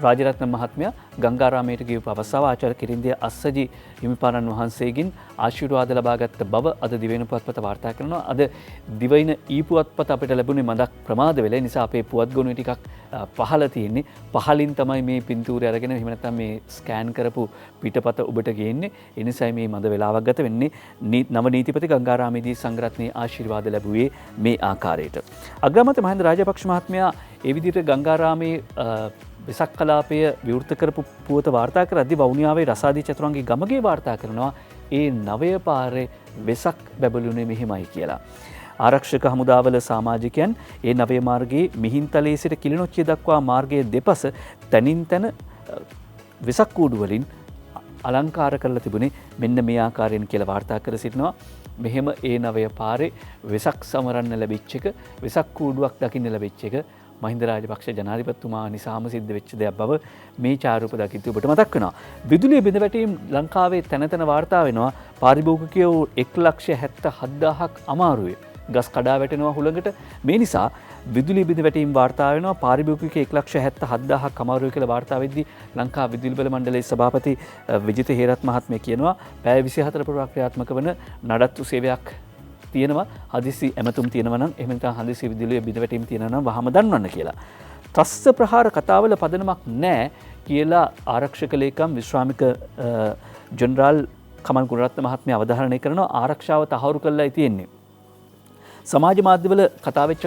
රාජරත්න මහත්මයා ගංගාරාමයට ගියපු අවස්ථාව ආචාර්ය කිරින්දිය අස්සජි හිමිපාණන් වහන්සේගෙන් ආශිර්වාද ලබාගත් බව අද දිවයින පුවත්පත වාර්තා කරනවා. අද දිවයින ඊ පුවත්පත අපිට ලැබුණේ මදක් ප්‍රමාද වෙලා. නිසා අපේ පුවත් ගොනුවේ ටිකක් පහළ තියෙන්නේ. පහලින් තමයි මේ පින්තූරය අරගෙන එහෙම නැත්නම් මේ ස්කෑන් කරපු පිටපත ඔබට ගේන්නේ. ඒ නිසායි මේ මද වෙලාවක් ගත වෙන්නේ. නව නීතිපති ගංගාරාමේදී සංඝරත්නයේ ආශිර්වාද ලැබුවේ මේ ආකාරයට. අග්‍රාමාත්‍ය මහින්ද රාජපක්ෂ මහත්මයා ඒ විදිහට ගංගාරාමේ වෙසක් කලාපය විවෘත කරපු පුවත වාර්තා කරද්දී වවුනියාවේ රසාදී චතුරංගී ගමගේ වාර්තා කරනවා ඒ නවය පාරේ වෙසක් බැබළුනේ මෙහිමයි කියලා. ආරක්ෂක හමුදාවල සමාජිකයන් ඒ නවය මාර්ගයේ මිහින්තලේ සිට කිලිනොච්චිය දක්වා මාර්ගයේ දෙපස තනින් තැන වෙසක් කූඩු වලින් අලංකාර කරලා තිබුණේ මෙන්න මේ ආකාරයෙන් කියලා වාර්තා කර සිටිනවා. මෙහෙම ඒ නවය පාරේ වෙසක් සමරන්න ලැබිච්ච එක, වෙසක් කූඩුවක් දකින්න ලැබිච්ච එක මහින්ද රාජපක්ෂ ජනාධිපතිතුමා නිසාම සිද්ධ වෙච්ච දෙයක් බව මේ ඡායාරූප දකිද්දී ඔබට මතක් වෙනවා. විදුලිය බිඳ වැටීම් ලංකාවේ තැන තැන වාර්තා වෙනවා. පාරිභෝගිකයෝ 1,77,000ක් අමාරුවේ. ගස් කඩා වැටෙනවා හුළඟට. මේ නිසා විදුලිය බිඳ වැටීම් වාර්තා වෙනවා. පාරිභෝගිකයෝ 1,77,000ක් අමාරුවේ කියලා වාර්තා වෙද්දී ලංකා විදුලි බල මණ්ඩලයේ සභාපති විජිත හේරත් මහත්මිය කියනවා පැය 24 පුරා ක්‍රියාත්මක වන නඩත්තු සේවයක් තියෙනවා. හදිසි ඇමතුම් තියෙනවා නම් එහෙම නැත්නම් හදිසි විදුලිය බිඳ වැටීම් තියෙනවා නම් වහම දන්වන්න කියලා. ත්‍රස්ස ප්‍රහාර කතාවල පදනමක් නැහැ කියලා ආරක්ෂක ලේකම් විශ්‍රාමික ජෙනරාල් කමල් ගුණරත්න මහත්මිය අවධාරණය කරනවා. ආරක්ෂාව තහවුරු කරලායි තියෙන්නේ. සමාජ මාධ්‍යවල කතා වෙච්ච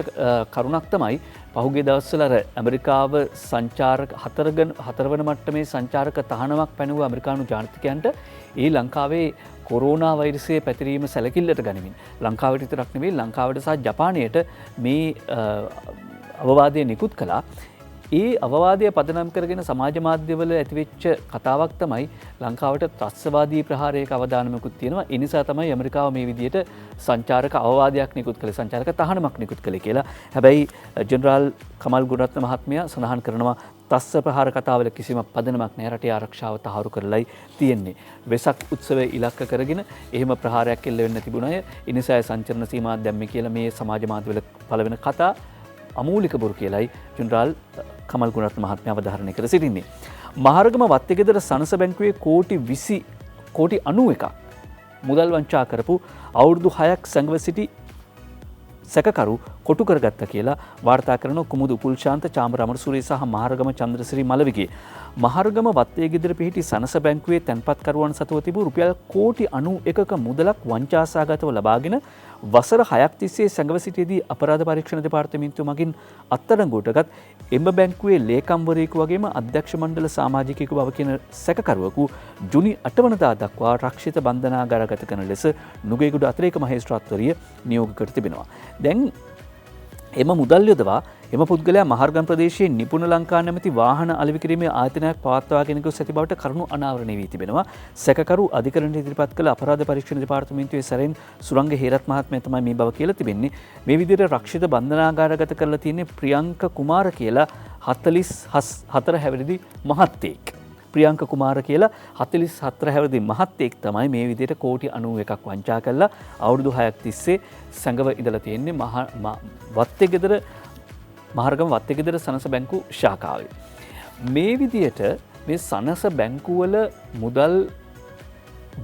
කරුණක් තමයි පහුගිය දවස්වල අර ඇමරිකාව සංචාරක හතරවන මට්ටමේ සංචාරක තහනමක් පැනුව ඇමරිකානු ජාතිකයන්ට ඒ ලංකාවේ කොරෝනා වෛරසයේ පැතිරීම සැලකිල්ලට ගනිමින් ලංකාවට විතරක් නෙවෙයි ලංකාවට සහ ජපානයට මේ අවවාදය නිකුත් කළා. ඒ අවවාදය පදනම් කරගෙන සමාජ මාධ්‍යවල ඇතිවෙච්ච කතාවක් තමයි ලංකාවට ත්‍රස්වාදී ප්‍රහාරයක අවදානමකුත් තියෙනවා. ඒ නිසා තමයි ඇමරිකාව මේ විදිහට සංචාරක අවවාදයක් නිකුත් කළේ, සංචාරක තහනමක් නිකුත් කළේ කියලා. හැබැයි ජෙනරාල් කමල් ගුණරත්න මහත්මයා සඳහන් කරනවා ත්‍රස්ස ප්‍රහාර කතාවල කිසිම පදනමක් නැහැ. රටේ ආරක්ෂාව තහවුරු කරලයි තියෙන්නේ. වෙසක් උත්සවය ඉලක්ක කරගෙන එහෙම ප්‍රහාරයක් එල්ල වෙන්න තිබුණ අය ඒ නිසා සංචරණ සීමා දැම්මේ කියලා මේ සමාජ මාධ්‍යවල පළවෙන කතා අමූලික බොරු කියලයි ජෙනරාල් කමල් ගුණරත්න මහත්මයා අවධාරණය කර සිටින්නේ. මහරගම වත්තේගෙදර සනස බැංකුවේ කෝටි 91ක් මුදල් වංචා කරපු අවුරුදු 6ක් සංගව සිටි සැකකරු කොටු කරගත්ත කියලා වාර්තා කරන කුමුදු උපුල්ශාන්ත චාමර අමරසූරිය සහ මහරගම චන්ද්‍රසිරි මලවිගේ. මහරගම වත්තේගෙදර පිහිටි සනස බැංකුවේ තැන්පත්කරුවන් සතුව තිබූ රුපියල් කෝටි 91ක මුදලක් වංචාසහගතව ලබාගෙන වසර 6ක් තිස්සේ සංගව සිටියේදී අපරාධ පරීක්ෂණ දෙපාර්තමේන්තුව මගින් අත්අඩංගුවටගත් එම බැංකුවේ ලේකම්වරයෙකු වගේම අධ්‍යක්ෂ මණ්ඩල සමාජිකයෙකු බව කියන සැකකරුවෙකු ජුනි 8 වනදා දක්වා රක්ෂිත බන්ධනාගාරගත කරන ලෙස නුගේගොඩ අතිරේක මහේස්ත්‍රාත්වරිය නියෝග කර තිබෙනවා. දැන් එම මුදල් යොදවා එම පුද්ගලයා මහර්ගම් ප්‍රදේශයේ නිපුණ ලංකා නැමැති වාහන අලෙවි කිරීමේ ආයතනයක් පවත්වාගෙන ගොස් ඇති බවට කරුණු අනාවරණය වී තිබෙනවා. සැකකරු අධිකරණයට ඉදිරිපත් කළ අපරාධ පරීක්ෂණ දෙපාර්තමේන්තුවේ සැරෙන් සුරංග හේරත් මහත්මයා තමයි මේ බව කියලා තිබෙන්නේ. මේ විදිහට රක්ෂිත බන්ධනාගාරගත කරලා තියෙන්නේ ප්‍රියංක කුමාර කියලා 44 හැවිරිදි මහත්තයෙක්. ප්‍රියංක කුමාර කියලා 44 හැවිරිදි මහත්තයෙක් තමයි මේ විදිහට කෝටි 91ක් වංචා කරලා අවුරුදු 6ක් තිස්සේ සංගව ඉඳලා තියෙන්නේ වත්තේගෙදර මහරගම වත්තේගෙදර සනස බැංකු ශාඛාවේ. මේ විදියට මේ සනස බැංකුවල මුදල්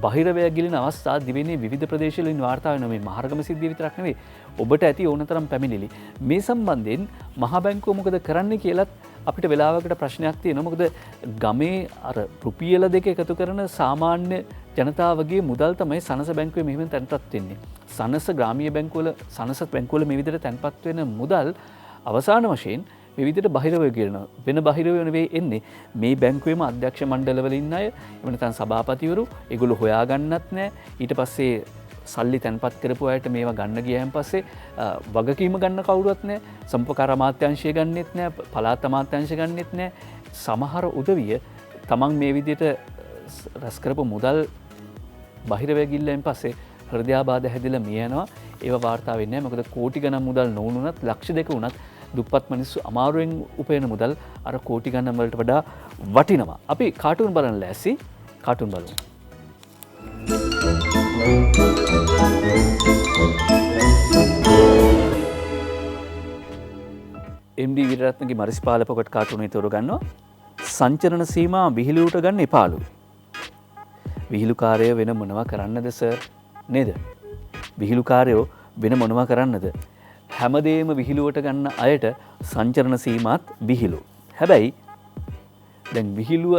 බහිරවය ගිලින අවස්ථා දිවෙන්නේ විවිධ ප්‍රදේශවලින් වාර්තා වෙනවා. මේ මහරගම සිද්ධිය විතරක් නෙවෙයි. ඔබට ඇති ඕනතරම් පැමිණිලි. මේ සම්බන්ධයෙන් මහ බැංකුව මොකද කරන්නේ කියලත් අපිට වෙලාවකට ප්‍රශ්නයක් තියෙනවා. මොකද ගමේ අර රුපියල දෙක එකතු කරන සාමාන්‍ය ජනතාවගේ මුදල් තමයි සනස බැංකුවේ මෙහෙම තැන්පත් වෙන්නේ. සනස ග්‍රාමීය බැංකුවල සනස බැංකුවල මේ විදිහට තැන්පත් වෙන මුදල් අවසාන වශයෙන් මේ විදිහට බහිරවය ගිරනවා. වෙන බහිරවය නෙවෙයි එන්නේ මේ බැංකුවේම අධ්‍යක්ෂ මණ්ඩලවල ඉන්න අය, එහෙම නැත්නම් සභාපතිවරු, ඒගොල්ලෝ හොයාගන්නත් නැහැ. ඊට පස්සේ සල්ලි තැන්පත් කරපු අයට මේවා ගන්න ගියයන් පස්සේ වගකීම ගන්න කවුරුවත් නැහැ. සම්පකාර අමාත්‍යාංශය ගන්නෙත් නැහැ, පළාත් අමාත්‍යාංශය ගන්නෙත් නැහැ. සමහර උදවිය තමන් මේ විදිහට රැස් කරපු මුදල් බහිරවය ගිල්ලෙන් පස්සේ හෘදයාබාධ හැදිලා මිය යනවා. ඒව වාර්තා වෙන්නේ නැහැ. මොකද කෝටි ගණන් මුදල් නොවුනොත් ලක්ෂ දෙක වුණත් දුප්පත් මිනිස්සු අමාරුවෙන් උපයන මුදල් අර කෝටි ගණන් වලට වඩා වටිනවා. අපි කාටුන් බලන්න ලෑස්ති. කාටුන් බලමු. MD විරත්නගේ මරිස්පාල pocket කාටුනේ තෝරගන්නවා. සංචරණ සීමා විහිළුවට ගන්න එපාලු. විහිළුකාරය වෙන මොනවා කරන්නද සර්? නේද? විහිළුකාරයෝ වෙන මොනවා කරන්නද? හැමදේම විහිළුවට ගන්න අයට සංචරණ සීමාත් විහිළු. හැබැයි දැන් විහිළුව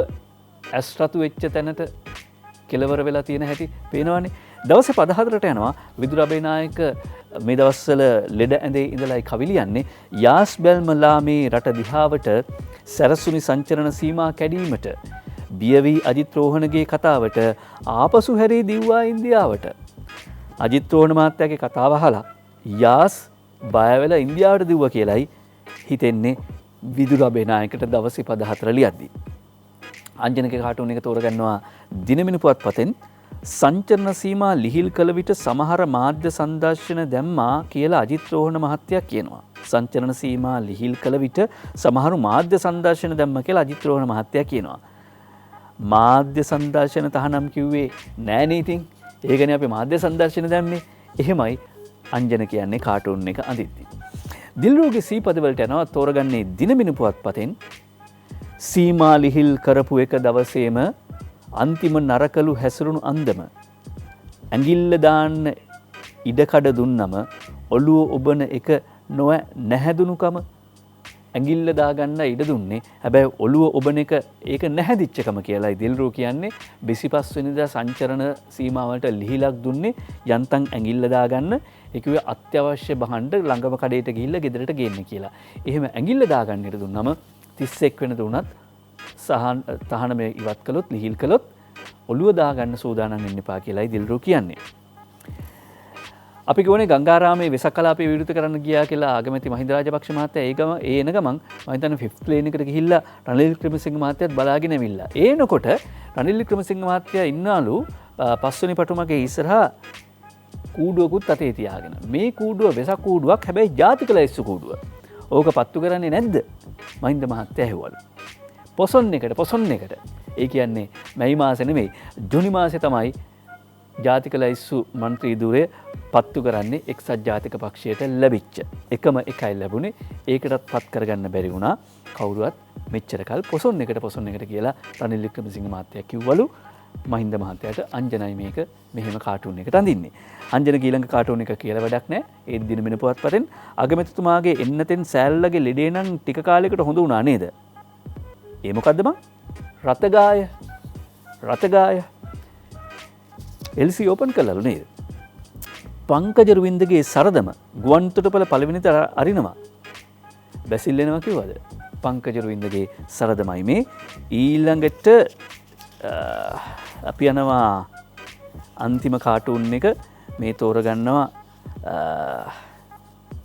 ඇස්රතු වෙච්ච තැනට කෙලවර වෙලා තියෙන හැටි පේනවනේ. දවසේ 14ට යනවා විදුර අබේනායක මේ දවස්වල ලෙඩ ඇඳේ ඉඳලායි කවිලියන්නේ. යාස් බැල්මලා මේ රට දිහාවට සැරසුනි සංචරණ සීමා කැඩීමට බියවී අජිත් රෝහණගේ කතාවට ආපසු හැරී දිව්වා ඉන්දියාවට. අජිත් රෝහණ මහත්තයාගේ කතාව අහලා යාස් බය වෙලා ඉන්දියාවට දිව්වා කියලායි හිතෙන්නේ විදුර බේනායකට දවසේ පද 4 ලියද්දී. අංජනගේ කාටුන් එක තෝරගන්නවා දිනමිනු පුවත්පතෙන්. සංචරණ සීමා ලිහිල් කළ විට සමහර මාධ්‍ය සංදර්ශන දැම්මා කියලා අජිත් රෝහණ මහත්තයා කියනවා. සංචරණ සීමා ලිහිල් කළ විට සමහරු මාධ්‍ය සංදර්ශන දැම්ම කියලා අජිත් රෝහණ මහත්තයා කියනවා. මාධ්‍ය සංදර්ශන තහනම් කිව්වේ නෑනේ ඉතින්. ඒකනේ අපි මාධ්‍ය සංදර්ශන දැම්මේ. එහෙමයි අංජන කියන්නේ කාටුන් එක අඳිද්දි. දිල්රූගේ සීපදවලට යනවා තෝරගන්නේ දිනමිනු පුවත්පතෙන්. සීමා ලිහිල් කරපු එක දවසේම අන්තිම නරකලු හැසිරුණු අන්දම ඇඟිල්ල දාන්න ඉඩකඩ දුන්නම ඔළුව ඔබන එක නොව නැහැදුණුකම ඇඟිල්ල දාගන්න ඉඩ දුන්නේ හැබැයි ඔළුව ඔබන එක ඒක නැහැදිච්චකම කියලායි දිල්රූ කියන්නේ 25 වෙනිදා සංචරණ සීමාවලට ලිහිලක් දුන්නේ යන්තම් ඇඟිල්ල දාගන්න ඒ කිව්වේ අත්‍යවශ්‍ය බහඬ ළඟම කඩේට ගිහිල්ලා ගෙදරට ගේන්න කියලා. එහෙම ඇඟිල්ල දාගන්න ඉඩ දුන්නම 31 වෙනිදා උනත් තහනම ඉවත් කළොත් ලිහිල් කළොත් ඔළුව දාගන්න සූදානම් වෙන්න එපා කියලායි දිල්රූ කියන්නේ. අපි කියන්නේ ගංගාරාමේ වෙසක් කලාපය විවෘත කරන්න ගියා කියලා ආගමැති මහින්ද රාජපක්ෂ මහත්තයා ඒ එන ගමන් මම හිතන්නේ 5th ප්ලේන් එකට ගිහිල්ලා රනිල් ක්‍රමසිංහ මහත්තයාත් බලාගෙන ඇවිල්ලා. ඒනකොට රනිල් ක්‍රමසිංහ මහත්තයා ඉන්නලු පස්වෙනි පටුමගේ ඉස්සරහා කූඩුවකුත් අතේ තියාගෙන. මේ කූඩුව වෙසක් කූඩුවක් හැබැයි ජාතික ලැයිස්තු කූඩුව. ඕක පත්තු කරන්නේ නැද්ද? මහින්ද මහත්තයා ඇහුවලු. පොසොන් එකට. ඒ කියන්නේ මැයි මාසේ නෙමෙයි ජුනි මාසේ තමයි ජාතික ලැයිස්තු මන්ත්‍රී ධුරය පත්තු කරන්නේ එක්සත් ජාතික පක්ෂයට ලැබිච්ච. එකම එකයි ලැබුණේ. ඒකටත් පත් කරගන්න බැරි වුණා. කවුරුවත් මෙච්චර කල් පොසොන් එකට කියලා රනිල් වික්‍රමසිංහ මහත්තයා කිව්වලු මහින්ද මහත්තයාට අංජනයි මේක මෙහෙම කාටුන් එකට අඳින්නේ. අංජන ඊළඟ කාටුන් එක කියලා වැඩක් නැහැ. ඒ දිනමින පුවත්පතෙන් අගමැතිතුමාගේ එන්නතෙන් සෑල්ලගේ ලෙඩේ නම් ටික කාලයකට හොඳ වුණා නේද? ඒ මොකද්ද බං? රතගාය එල්සි ඕපන් කළලු නේද? පංකජ රුවින්දගේ සරදම ගුවන් තොටුපළ පළවෙනිද අරිනවා. බැසිල්ලෙනවා කිව්වද? පංකජ රුවින්දගේ සරදමයි මේ. ඊළඟට අපි යනවා අන්තිම කාටුන් එක මේ තෝරගන්නවා.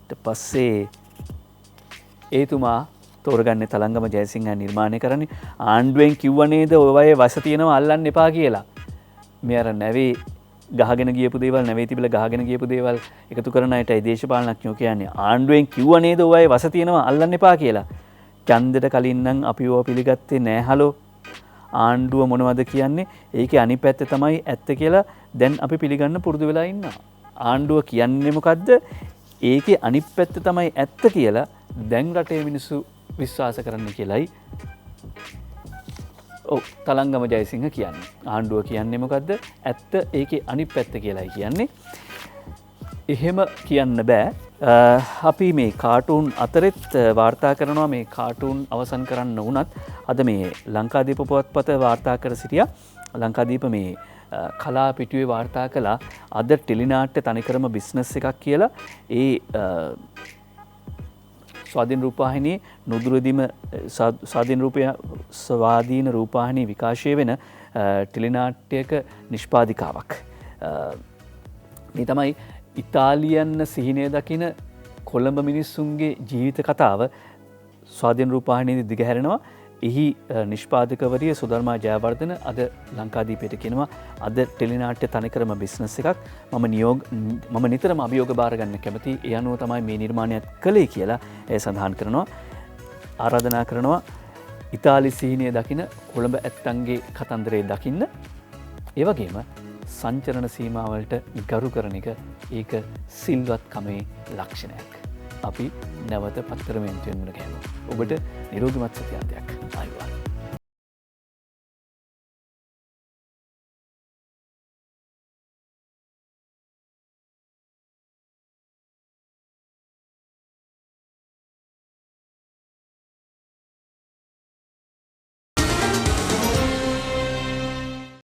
ඊට පස්සේ ඒතුමා තෝරගන්නේ තලංගම ජයසිංහ නිර්මාණය කරන්නේ ආණ්ඩුවෙන් කිව්ව නේද ඔය වගේ වස තියෙනවා අල්ලන්න එපා කියලා. මේ අර නැවේ ගහගෙන ගියපු දේවල් නැවේ තිබිලා ගහගෙන ගියපු දේවල් එකතු කරන අයටයි දේශපාලනඥයෝ කියන්නේ ආණ්ඩුවෙන් කිව්ව නේද ඔය වගේ වස තියෙනවා අල්ලන්න එපා කියලා. ඡන්දෙට කලින් නම් අපි ඕවා පිළිගත්තේ නෑ හලෝ. ආණ්ඩුව මොනවද කියන්නේ? ඒකේ අනිත් පැත්ත තමයි ඇත්ත කියලා දැන් අපි පිළිගන්න පුරුදු වෙලා ඉන්නවා. ආණ්ඩුව කියන්නේ මොකද්ද? ඒකේ අනිත් පැත්ත තමයි ඇත්ත කියලා දැන් රටේ මිනිස්සු විශ්වාස කරන්න කියලයි තලංගම ජයසිංහ කියන්නේ. ආණ්ඩුව කියන්නේ මොකද්ද? ඇත්ත ඒකේ අනිත් පැත්ත කියලායි කියන්නේ. එහෙම කියන්න බෑ. අපි මේ කාටුන් අතරෙත් වාර්තා කරනවා මේ කාටුන් අවසන් කරන්න වුණත් අද මේ ලංකාදීප පුවත්පත වාර්තා කර සිටියා. ලංකාදීප මේ කලා පිටුවේ වාර්තා කළා අද ටෙලිනාට්‍ය තනිකරම බිස්නස් එකක් කියලා. ඒ ස්වාධීන රූපවාහිනියේ නුදුරදීම ස්වාධීන රූපවාහිනී විකාශය වෙන ටෙලිනාට්‍යයක නිෂ්පාදිකාවක්. මේ තමයි ඉතාලියන්න සිහිනය දකින කොළඹ මිනිස්සුන්ගේ ජීවිත කතාව ස්වාධීන රූපවාහිනියේදී දිගහැරෙනවා. එහි නිෂ්පාදකවරිය සුධර්මා ජයවර්ධන අද ලංකාදීපයට කියනවා අද ටෙලිනාට්‍ය තනිකරම බිස්නස් එකක්. මම නිතරම අභියෝග බාර ගන්න කැමති. ඒ අනුව තමයි මේ නිර්මාණයත් කළේ කියලා එය සඳහන් කරනවා. ආරාධනා කරනවා ඉතාලි සිහිනය දකින කොළඹ ඇත්තන්ගේ කතන්දරේ දකින්න. ඒ වගේම සංචරණ සීමාවලට ගරු කරන එක ඒක සිල්වත්කමේ ලක්ෂණයක්. අපි නැවත පත්තර මෙන්ටුවෙන් මුණ ගැහෙමු. ඔබට නිරෝගිමත් සතියාන්තයක්. ආයුබෝවන්.